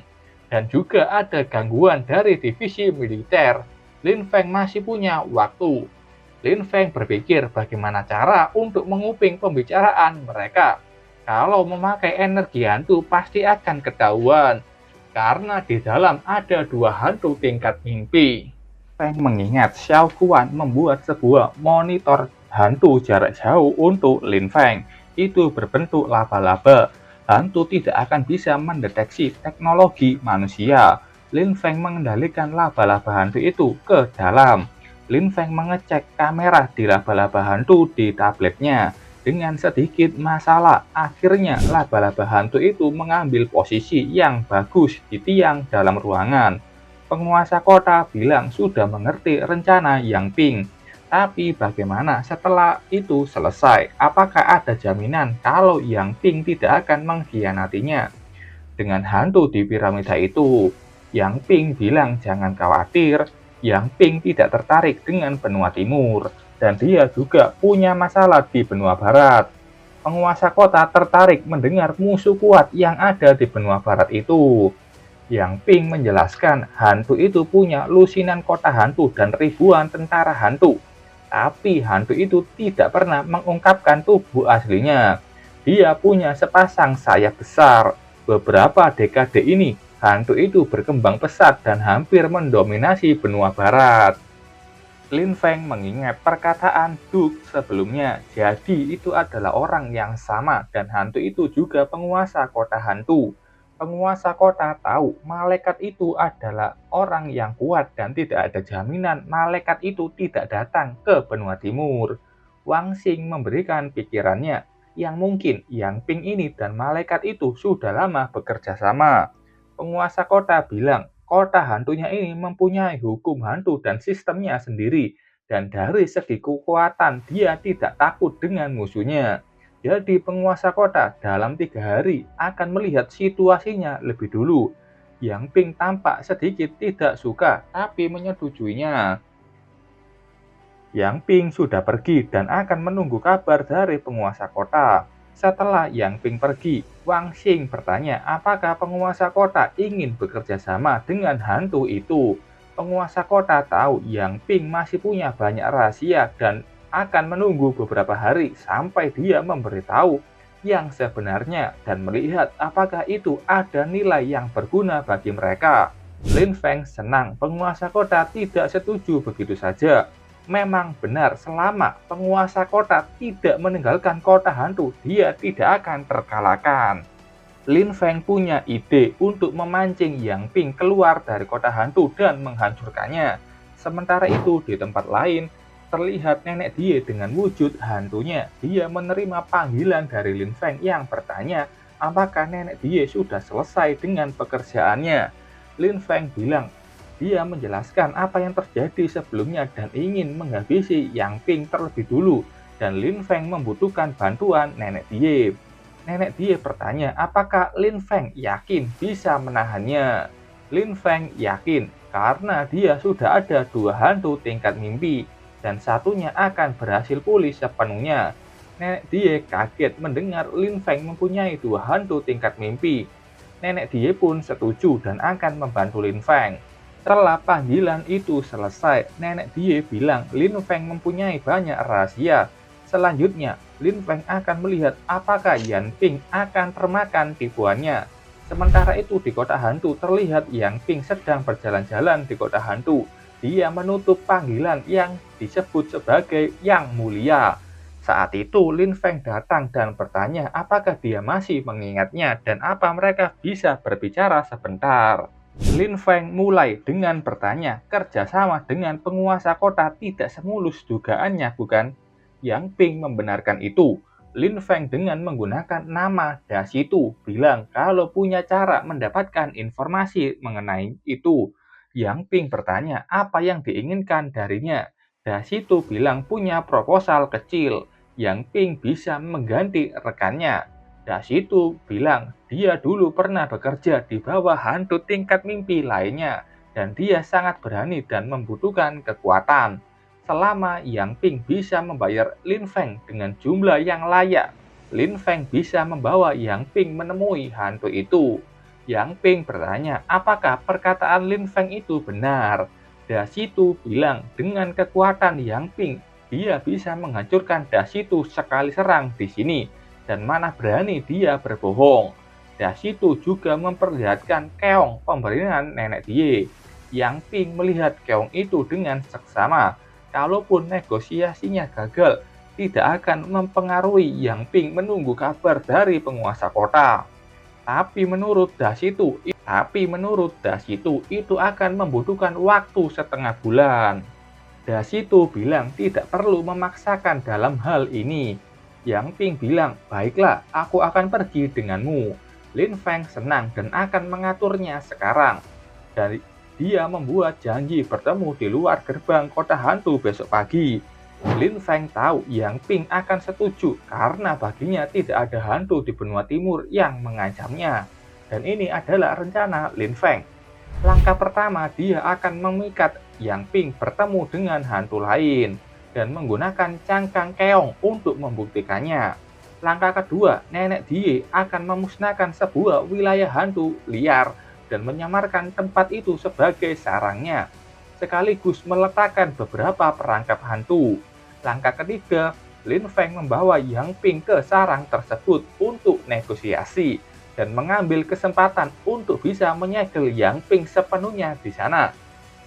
Dan juga ada gangguan dari divisi militer. Lin Feng masih punya waktu. Lin Feng berpikir bagaimana cara untuk menguping pembicaraan mereka. Kalau memakai energi hantu pasti akan ketahuan karena di dalam ada dua hantu tingkat mimpi. Feng mengingat Xiao Kuan membuat sebuah monitor hantu jarak jauh untuk Lin Feng. Itu berbentuk laba-laba. Hantu tidak akan bisa mendeteksi teknologi manusia. Lin Feng mengendalikan laba-laba hantu itu ke dalam. Lin Feng mengecek kamera di laba-laba hantu di tabletnya. Dengan sedikit masalah, akhirnya laba-laba hantu itu mengambil posisi yang bagus di tiang dalam ruangan. Penguasa kota bilang sudah mengerti rencana Yang Ping. Tapi bagaimana setelah itu selesai? Apakah ada jaminan kalau Yang Ping tidak akan mengkhianatinya? Dengan hantu di piramida itu, Yang Ping bilang jangan khawatir, Yang Ping tidak tertarik dengan benua timur. Dan dia juga punya masalah di benua barat. Penguasa kota tertarik mendengar musuh kuat yang ada di benua barat itu. Yang Ping menjelaskan hantu itu punya lusinan kota hantu dan ribuan tentara hantu. Tapi hantu itu tidak pernah mengungkapkan tubuh aslinya. Dia punya sepasang sayap besar. Beberapa dekade ini, hantu itu berkembang pesat dan hampir mendominasi benua barat. Lin Feng mengingat perkataan Duke sebelumnya, jadi itu adalah orang yang sama dan hantu itu juga penguasa kota hantu. Penguasa kota tahu malaikat itu adalah orang yang kuat dan tidak ada jaminan malaikat itu tidak datang ke benua timur. Wang Xing memberikan pikirannya yang mungkin Yang Ping ini dan malaikat itu sudah lama bekerja sama. Penguasa kota bilang, kota hantunya ini mempunyai hukum hantu dan sistemnya sendiri. Dan dari segi kekuatan, dia tidak takut dengan musuhnya. Jadi penguasa kota dalam 3 hari akan melihat situasinya lebih dulu. Yang Ping tampak sedikit tidak suka, tapi menyetujuinya. Yang Ping sudah pergi dan akan menunggu kabar dari penguasa kota. Setelah Yang Ping pergi, Wang Xing bertanya apakah penguasa kota ingin bekerja sama dengan hantu itu. Penguasa kota tahu Yang Ping masih punya banyak rahasia dan akan menunggu beberapa hari sampai dia memberitahu yang sebenarnya dan melihat apakah itu ada nilai yang berguna bagi mereka. Lin Feng senang penguasa kota tidak setuju begitu saja. Memang benar, selama penguasa kota tidak meninggalkan kota hantu, dia tidak akan terkalahkan. Lin Feng punya ide untuk memancing Yang Ping keluar dari kota hantu dan menghancurkannya. Sementara itu, di tempat lain, terlihat nenek Die dengan wujud hantunya. Dia menerima panggilan dari Lin Feng yang bertanya apakah nenek Die sudah selesai dengan pekerjaannya. Lin Feng bilang dia menjelaskan apa yang terjadi sebelumnya dan ingin menghabisi Yang Ping terlebih dulu, dan Lin Feng membutuhkan bantuan nenek Die. Nenek Die bertanya apakah Lin Feng yakin bisa menahannya. Lin Feng yakin karena dia sudah ada 2 hantu tingkat mimpi dan satunya akan berhasil pulih sepenuhnya. Nenek Die kaget mendengar Lin Feng mempunyai 2 hantu tingkat mimpi. Nenek Die pun setuju dan akan membantu Lin Feng. Setelah panggilan itu selesai, nenek Die bilang Lin Feng mempunyai banyak rahasia. Selanjutnya, Lin Feng akan melihat apakah Yan Ping akan termakan tipuannya. Sementara itu di kota hantu terlihat Yang Ping sedang berjalan-jalan di kota hantu. Dia menutup panggilan yang disebut sebagai Yang Mulia. Saat itu Lin Feng datang dan bertanya apakah dia masih mengingatnya dan apa mereka bisa berbicara sebentar. Lin Feng mulai dengan bertanya, kerjasama dengan penguasa kota tidak semulus dugaannya, bukan? Yang Ping membenarkan itu. Lin Feng dengan menggunakan nama Dasitu bilang kalau punya cara mendapatkan informasi mengenai itu. Yang Ping bertanya apa yang diinginkan darinya. Dasitu bilang punya proposal kecil. Yang Ping bisa mengganti rekannya. Dasitu bilang dia dulu pernah bekerja di bawah hantu tingkat mimpi lainnya dan dia sangat berani dan membutuhkan kekuatan. Selama Yang Ping bisa membayar Lin Feng dengan jumlah yang layak, Lin Feng bisa membawa Yang Ping menemui hantu itu. Yang Ping bertanya apakah perkataan Lin Feng itu benar. Dasitu bilang dengan kekuatan Yang Ping, dia bisa menghancurkan Dasitu sekali serang di sini. Dan mana berani dia berbohong. Dasitu juga memperlihatkan keong pemberian nenek Die. Yang Ping melihat keong itu dengan seksama. Kalaupun negosiasinya gagal, tidak akan mempengaruhi Yang Ping menunggu kabar dari penguasa kota. Tapi menurut Dasitu itu akan membutuhkan waktu setengah bulan. Dasitu bilang tidak perlu memaksakan dalam hal ini. Yang Ping bilang, baiklah, aku akan pergi denganmu. Lin Feng senang dan akan mengaturnya sekarang. Dan dia membuat janji bertemu di luar gerbang kota hantu besok pagi. Lin Feng tahu Yang Ping akan setuju karena baginya tidak ada hantu di benua timur yang mengancamnya. Dan ini adalah rencana Lin Feng. Langkah pertama, dia akan memikat Yang Ping bertemu dengan hantu lain dan menggunakan cangkang keong untuk membuktikannya. Langkah kedua, nenek Die akan memusnahkan sebuah wilayah hantu liar dan menyamarkan tempat itu sebagai sarangnya, sekaligus meletakkan beberapa perangkap hantu. Langkah ketiga, Lin Feng membawa Yang Ping ke sarang tersebut untuk negosiasi dan mengambil kesempatan untuk bisa menyegel Yang Ping sepenuhnya di sana.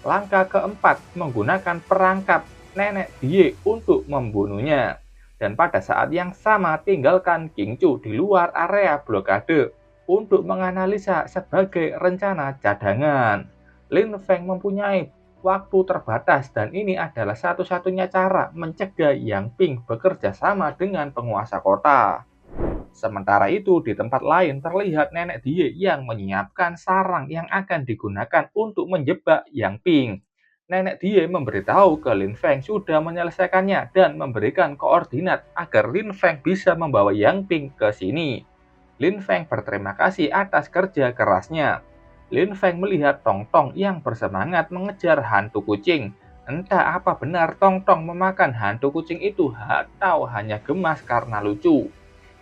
Langkah keempat, menggunakan perangkap nenek Die untuk membunuhnya. Dan pada saat yang sama tinggalkan King Chu di luar area blokade untuk menganalisa sebagai rencana cadangan. Lin Feng mempunyai waktu terbatas dan ini adalah satu-satunya cara mencegah Yang Ping bekerja sama dengan penguasa kota. Sementara itu, di tempat lain terlihat nenek Die yang menyiapkan sarang yang akan digunakan untuk menjebak Yang Ping. Nenek Die memberitahu ke Lin Feng sudah menyelesaikannya dan memberikan koordinat agar Lin Feng bisa membawa Yang Ping ke sini. Lin Feng berterima kasih atas kerja kerasnya. Lin Feng melihat Tong Tong yang bersemangat mengejar hantu kucing. Entah apa benar Tong Tong memakan hantu kucing itu atau hanya gemas karena lucu.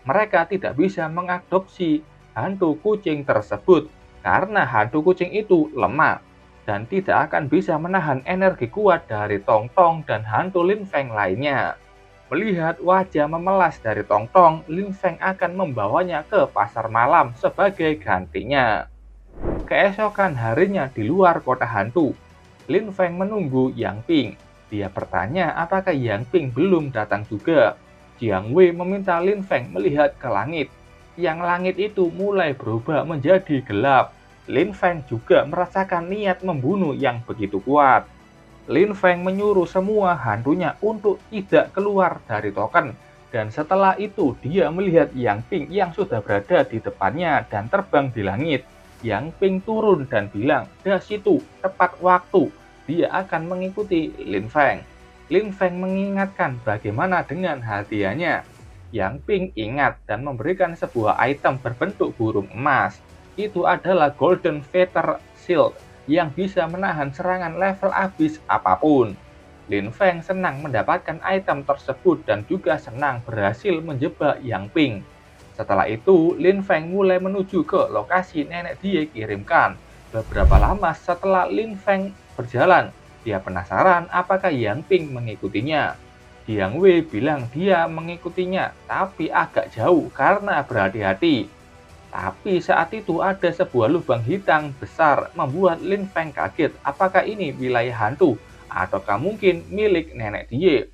Mereka tidak bisa mengadopsi hantu kucing tersebut karena hantu kucing itu lemah dan tidak akan bisa menahan energi kuat dari Tong Tong dan hantu Lin Feng lainnya. Melihat wajah memelas dari Tong Tong, Lin Feng akan membawanya ke pasar malam sebagai gantinya. Keesokan harinya di luar kota hantu, Lin Feng menunggu Yang Ping. Dia bertanya apakah Yang Ping belum datang juga. Jiang Wei meminta Lin Feng melihat ke langit. Yang langit itu mulai berubah menjadi gelap. Lin Feng juga merasakan niat membunuh yang begitu kuat. Lin Feng menyuruh semua hantunya untuk tidak keluar dari token. Dan setelah itu dia melihat Yang Ping yang sudah berada di depannya dan terbang di langit. Yang Ping turun dan bilang, "Dah situ, tepat waktu." Dia akan mengikuti Lin Feng. Lin Feng mengingatkan bagaimana dengan hadiahnya. Yang Ping ingat dan memberikan sebuah item berbentuk burung emas. Itu adalah Golden Feather Shield yang bisa menahan serangan level abis apapun. Lin Feng senang mendapatkan item tersebut dan juga senang berhasil menjebak Yang Ping. Setelah itu, Lin Feng mulai menuju ke lokasi nenek Die kirimkan. Beberapa lama setelah Lin Feng berjalan, dia penasaran apakah Yang Ping mengikutinya. Jiang Wei bilang dia mengikutinya, tapi agak jauh karena berhati-hati. Tapi saat itu ada sebuah lubang hitam besar membuat Lin Feng kaget. Apakah ini wilayah hantu? Ataukah mungkin milik nenek Die?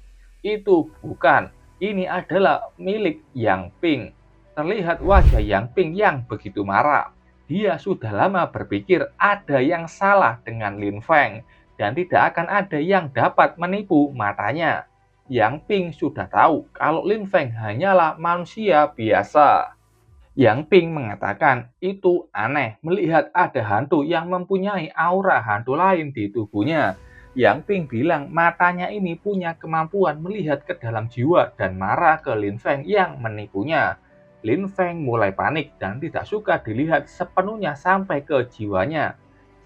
Itu bukan. Ini adalah milik Yang Ping. Terlihat wajah Yang Ping yang begitu marah. Dia sudah lama berpikir ada yang salah dengan Lin Feng dan tidak akan ada yang dapat menipu matanya. Yang Ping sudah tahu kalau Lin Feng hanyalah manusia biasa. Yang Ping mengatakan itu aneh melihat ada hantu yang mempunyai aura hantu lain di tubuhnya. Yang Ping bilang matanya ini punya kemampuan melihat ke dalam jiwa dan marah ke Lin Feng yang menipunya. Lin Feng mulai panik dan tidak suka dilihat sepenuhnya sampai ke jiwanya.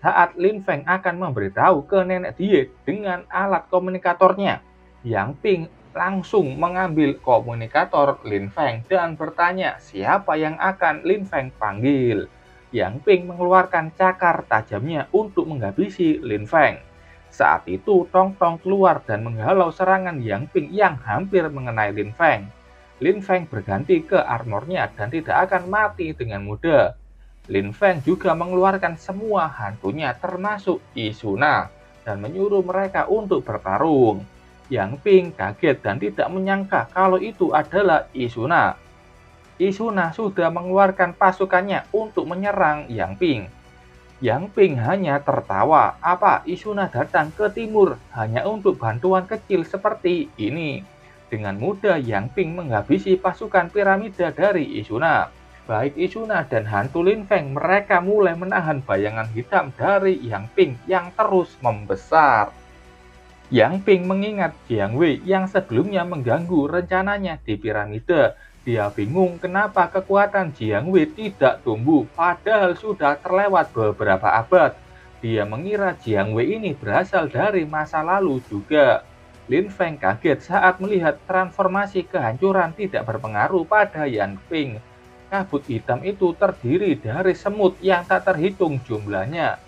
Saat Lin Feng akan memberitahu ke nenek Die dengan alat komunikatornya, Yang Ping langsung mengambil komunikator Lin Feng dan bertanya siapa yang akan Lin Feng panggil. Yang Ping mengeluarkan cakar tajamnya untuk menghabisi Lin Feng. Saat itu Tong Tong keluar dan menghalau serangan Yang Ping yang hampir mengenai Lin Feng. Lin Feng berganti ke armornya dan tidak akan mati dengan mudah. Lin Feng juga mengeluarkan semua hantunya termasuk Isuna dan menyuruh mereka untuk bertarung. Yang Ping kaget dan tidak menyangka kalau itu adalah Isuna. Isuna sudah mengeluarkan pasukannya untuk menyerang Yang Ping. Yang Ping hanya tertawa, apa Isuna datang ke timur hanya untuk bantuan kecil seperti ini. Dengan mudah Yang Ping menghabisi pasukan piramida dari Isuna. Baik Isuna dan hantu Lin Feng mereka mulai menahan bayangan hitam dari Yang Ping yang terus membesar. Yang Ping mengingat Jiang Wei yang sebelumnya mengganggu rencananya di piramida. Dia bingung kenapa kekuatan Jiang Wei tidak tumbuh padahal sudah terlewat beberapa abad. Dia mengira Jiang Wei ini berasal dari masa lalu juga. Lin Feng kaget saat melihat transformasi kehancuran tidak berpengaruh pada Yang Ping. Kabut hitam itu terdiri dari semut yang tak terhitung jumlahnya.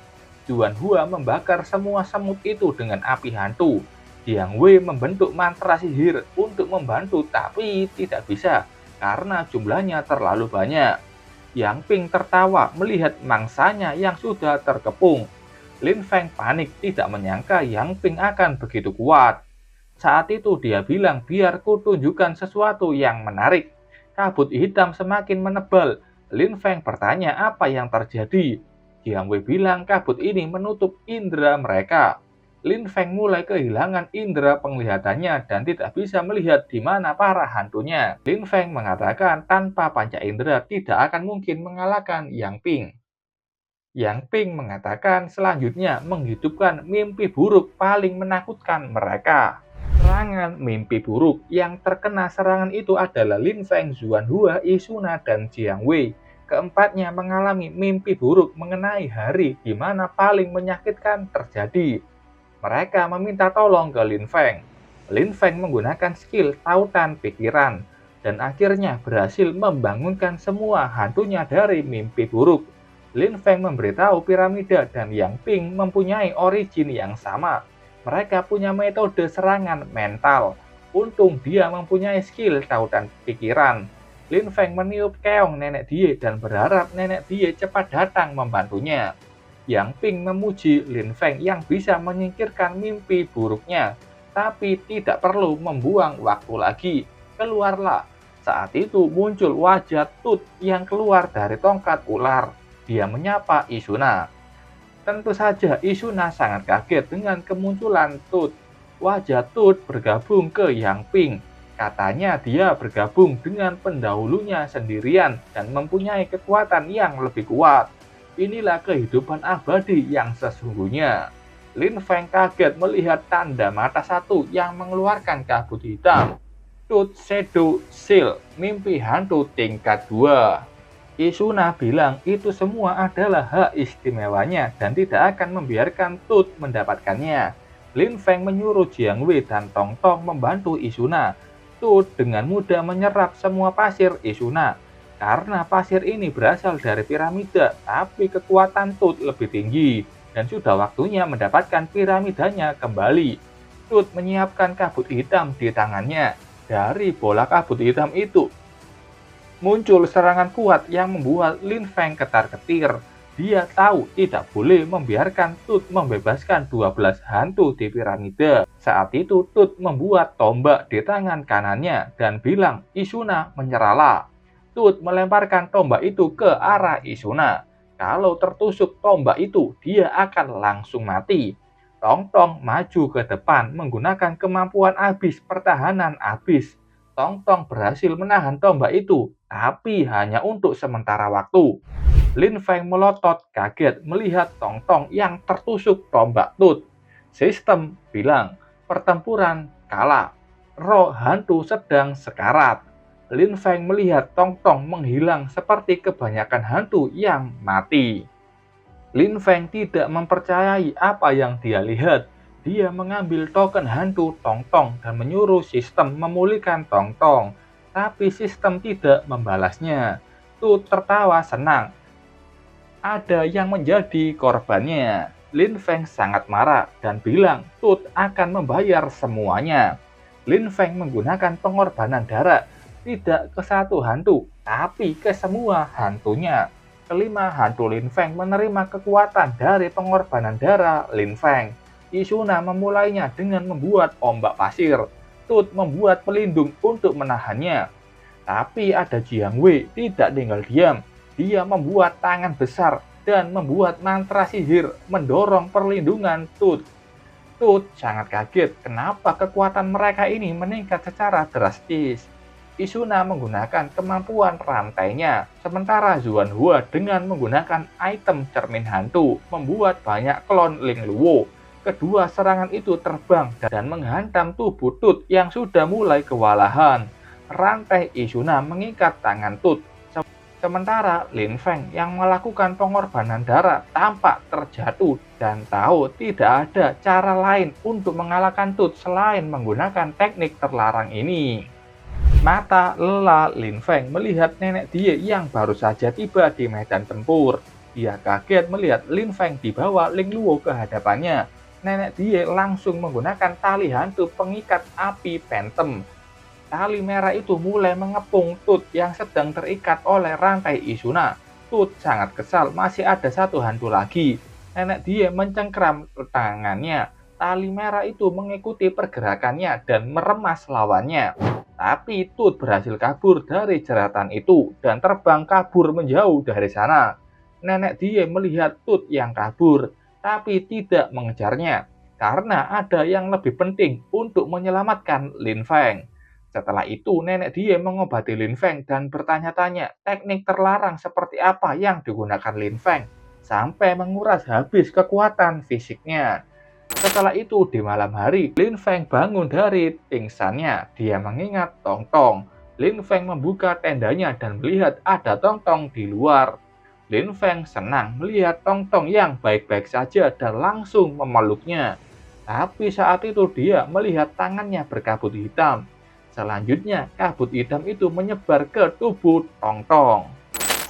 Duan Hua membakar semua semut itu dengan api hantu. Jiang Wei membentuk mantra sihir untuk membantu tapi tidak bisa karena jumlahnya terlalu banyak. Yang Ping tertawa melihat mangsanya yang sudah terkepung. Lin Feng panik tidak menyangka Yang Ping akan begitu kuat. Saat itu dia bilang biar ku tunjukkan sesuatu yang menarik. Kabut hitam semakin menebal. Lin Feng bertanya apa yang terjadi. Jiang Wei bilang kabut ini menutup indera mereka. Lin Feng mulai kehilangan indera penglihatannya dan tidak bisa melihat di mana para hantunya. Lin Feng mengatakan tanpa panca indera tidak akan mungkin mengalahkan Yang Ping. Yang Ping mengatakan selanjutnya menghidupkan mimpi buruk paling menakutkan mereka. Serangan mimpi buruk yang terkena serangan itu adalah Lin Feng, Xuanhua, Isuna, dan Jiang Wei. Keempatnya mengalami mimpi buruk mengenai hari di mana paling menyakitkan terjadi. Mereka meminta tolong ke Lin Feng. Lin Feng menggunakan skill tautan pikiran dan akhirnya berhasil membangunkan semua hantunya dari mimpi buruk. Lin Feng memberitahu piramida dan Yang Ping mempunyai origin yang sama. Mereka punya metode serangan mental. Untung dia mempunyai skill tautan pikiran. Lin Feng meniup keong nenek Die dan berharap nenek Die cepat datang membantunya. Yang Ping memuji Lin Feng yang bisa menyingkirkan mimpi buruknya, tapi tidak perlu membuang waktu lagi. Keluarlah. Saat itu muncul wajah Tut yang keluar dari tongkat ular. Dia menyapa Isuna. Tentu saja Isuna sangat kaget dengan kemunculan Tut. Wajah Tut bergabung ke Yang Ping. Katanya dia bergabung dengan pendahulunya sendirian dan mempunyai kekuatan yang lebih kuat. Inilah kehidupan abadi yang sesungguhnya. Lin Feng kaget melihat tanda mata satu yang mengeluarkan kabut hitam. Tooth Shadow Seal, mimpi hantu tingkat 2. Isuna bilang itu semua adalah hak istimewanya dan tidak akan membiarkan Tooth mendapatkannya. Lin Feng menyuruh Jiang Wei dan Tong Tong membantu Isuna. Tooth dengan mudah menyerap semua pasir Isuna. Karena pasir ini berasal dari piramida, tapi kekuatan Tut lebih tinggi, dan sudah waktunya mendapatkan piramidanya kembali. Tut menyiapkan kabut hitam di tangannya. Dari bola kabut hitam itu, muncul serangan kuat yang membuat Lin Feng ketar-ketir. Dia tahu tidak boleh membiarkan Tut membebaskan 12 hantu di piramida. Saat itu Tut membuat tombak di tangan kanannya dan bilang, Isuna menyerahlah. Tut melemparkan tombak itu ke arah Isuna. Kalau tertusuk tombak itu, dia akan langsung mati. Tong Tong maju ke depan menggunakan kemampuan abis pertahanan abis. Tong Tong berhasil menahan tombak itu, tapi hanya untuk sementara waktu. Lin Feng melotot kaget melihat Tong Tong yang tertusuk tombak Tut. Sistem bilang, pertempuran kalah. Roh hantu sedang sekarat. Lin Feng melihat Tong Tong menghilang seperti kebanyakan hantu yang mati. Lin Feng tidak mempercayai apa yang dia lihat. Dia mengambil token hantu Tong Tong dan menyuruh sistem memulihkan Tong Tong. Tapi sistem tidak membalasnya. Tu tertawa senang. Ada yang menjadi korbannya. Lin Feng sangat marah dan bilang Tut akan membayar semuanya. Lin Feng menggunakan pengorbanan darah tidak ke satu hantu, tapi ke semua hantunya. Kelima hantu Lin Feng menerima kekuatan dari pengorbanan darah Lin Feng. Isuna memulainya dengan membuat ombak pasir. Tut membuat pelindung untuk menahannya. Tapi ada Jiang Wei tidak tinggal diam. Dia membuat tangan besar dan membuat mantra sihir mendorong perlindungan Tut. Tut sangat kaget kenapa kekuatan mereka ini meningkat secara drastis. Isuna menggunakan kemampuan rantainya, sementara Xuanhua dengan menggunakan item cermin hantu membuat banyak klon Ling Luo. Kedua serangan itu terbang dan menghantam tubuh Tut yang sudah mulai kewalahan. Rantai Isuna mengikat tangan Tut, sementara Lin Feng yang melakukan pengorbanan darah tampak terjatuh dan tahu tidak ada cara lain untuk mengalahkan Tut selain menggunakan teknik terlarang ini. Mata lelah Lin Feng melihat nenek Die yang baru saja tiba di medan tempur. Dia kaget melihat Lin Feng dibawa Ling Luo ke hadapannya. Nenek Die langsung menggunakan tali hantu pengikat api Phantom. Tali merah itu mulai mengepung Tut yang sedang terikat oleh rantai Isuna. Tut sangat kesal, masih ada satu hantu lagi. Nenek Die mencengkram tangannya. Tali merah itu mengikuti pergerakannya dan meremas lawannya. Tapi Tut berhasil kabur dari jeratan itu dan terbang kabur menjauh dari sana. Nenek Die melihat Tut yang kabur, tapi tidak mengejarnya. karena ada yang lebih penting untuk menyelamatkan Lin Feng. Setelah itu, nenek Die mengobati Lin Feng dan bertanya-tanya teknik terlarang seperti apa yang digunakan Lin Feng sampai menguras habis kekuatan fisiknya. Setelah itu, di malam hari, Lin Feng bangun dari pingsannya. Dia mengingat Tong Tong. Lin Feng membuka tendanya dan melihat ada Tong Tong di luar. Lin Feng senang melihat Tong Tong yang baik-baik saja dan langsung memeluknya. Tapi saat itu dia melihat tangannya berkabut hitam. Selanjutnya, kabut hitam itu menyebar ke tubuh Tong Tong.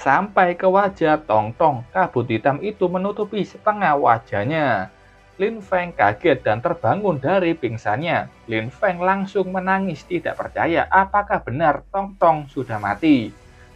Sampai ke wajah Tong Tong, kabut hitam itu menutupi setengah wajahnya. Lin Feng kaget dan terbangun dari pingsannya. Lin Feng langsung menangis tidak percaya apakah benar Tong Tong sudah mati.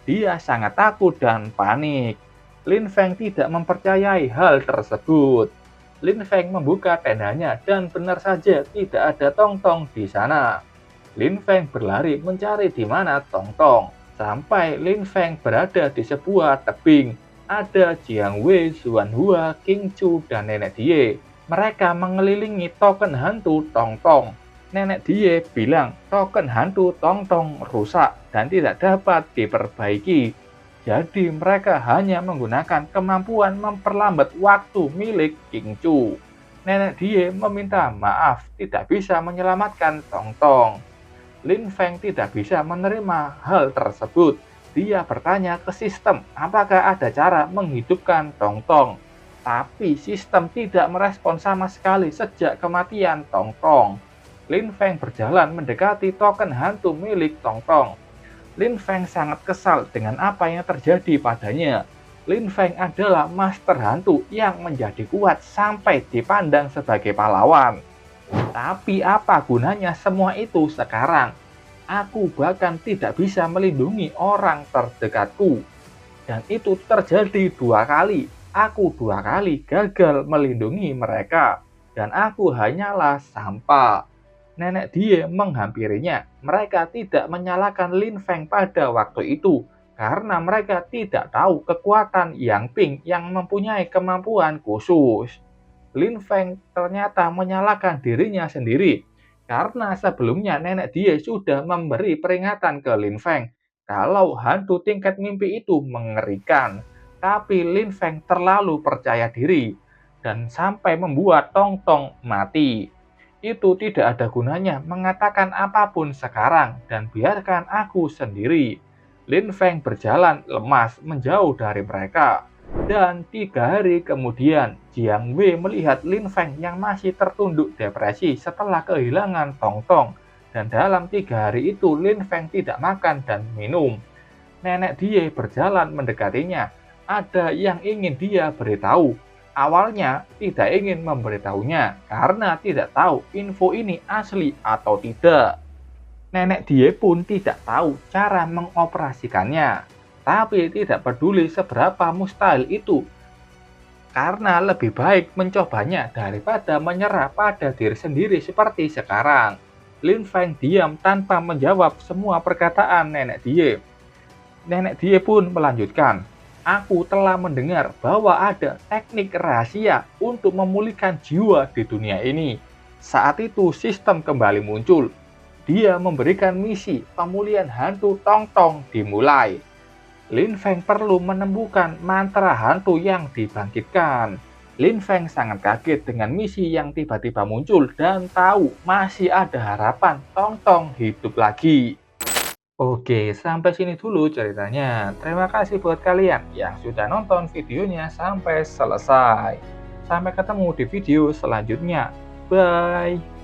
Dia sangat takut dan panik. Lin Feng tidak mempercayai hal tersebut. Lin Feng membuka tendanya dan benar saja tidak ada Tong Tong di sana. Lin Feng berlari mencari di mana Tong Tong. Sampai Lin Feng berada di sebuah tebing. Ada Jiang Wei, Xuan Hua, King Chu, dan Nenek Die. Mereka mengelilingi token hantu Tong Tong. Nenek Die bilang token hantu Tong Tong rusak dan tidak dapat diperbaiki. Jadi mereka hanya menggunakan kemampuan memperlambat waktu milik King Chu. Nenek Die meminta maaf tidak bisa menyelamatkan Tong Tong. Lin Feng tidak bisa menerima hal tersebut. Dia bertanya ke sistem apakah ada cara menghidupkan Tong Tong. Tapi sistem tidak merespon sama sekali sejak kematian Tong Tong. Lin Feng berjalan mendekati token hantu milik Tong Tong. Lin Feng sangat kesal dengan apa yang terjadi padanya. Lin Feng adalah master hantu yang menjadi kuat sampai dipandang sebagai pahlawan. Tapi apa gunanya semua itu sekarang? Aku bahkan tidak bisa melindungi orang terdekatku. Dan itu terjadi 2 kali. Aku 2 kali gagal melindungi mereka, dan aku hanyalah sampah. Nenek Die menghampirinya. Mereka tidak menyalahkan Lin Feng pada waktu itu, karena mereka tidak tahu kekuatan Yang Ping yang mempunyai kemampuan khusus. Lin Feng ternyata menyalahkan dirinya sendiri, karena sebelumnya Nenek Die sudah memberi peringatan ke Lin Feng kalau hantu tingkat mimpi itu mengerikan. Tapi Lin Feng terlalu percaya diri dan sampai membuat Tong Tong mati. Itu tidak ada gunanya mengatakan apapun sekarang dan biarkan aku sendiri. Lin Feng berjalan lemas menjauh dari mereka. Dan 3 hari kemudian, Jiang Wei melihat Lin Feng yang masih tertunduk depresi setelah kehilangan Tong Tong. Dan dalam 3 hari itu, Lin Feng tidak makan dan minum. Nenek Die berjalan mendekatinya. Ada yang ingin dia beritahu. Awalnya tidak ingin memberitahunya karena tidak tahu info ini asli atau tidak. Nenek Die pun tidak tahu cara mengoperasikannya. Tapi tidak peduli seberapa mustahil itu. Karena lebih baik mencobanya daripada menyerah pada diri sendiri seperti sekarang. Lin Feng diam tanpa menjawab semua perkataan Nenek Die. Nenek Die pun melanjutkan, aku telah mendengar bahwa ada teknik rahasia untuk memulihkan jiwa di dunia ini. Saat itu sistem kembali muncul. Dia memberikan misi pemulihan hantu Tong Tong dimulai. Lin Feng perlu menemukan mantra hantu yang dibangkitkan. Lin Feng sangat kaget dengan misi yang tiba-tiba muncul dan tahu masih ada harapan Tong Tong hidup lagi. Oke, sampai sini dulu ceritanya. Terima kasih buat kalian yang sudah nonton videonya sampai selesai. Sampai ketemu di video selanjutnya. Bye.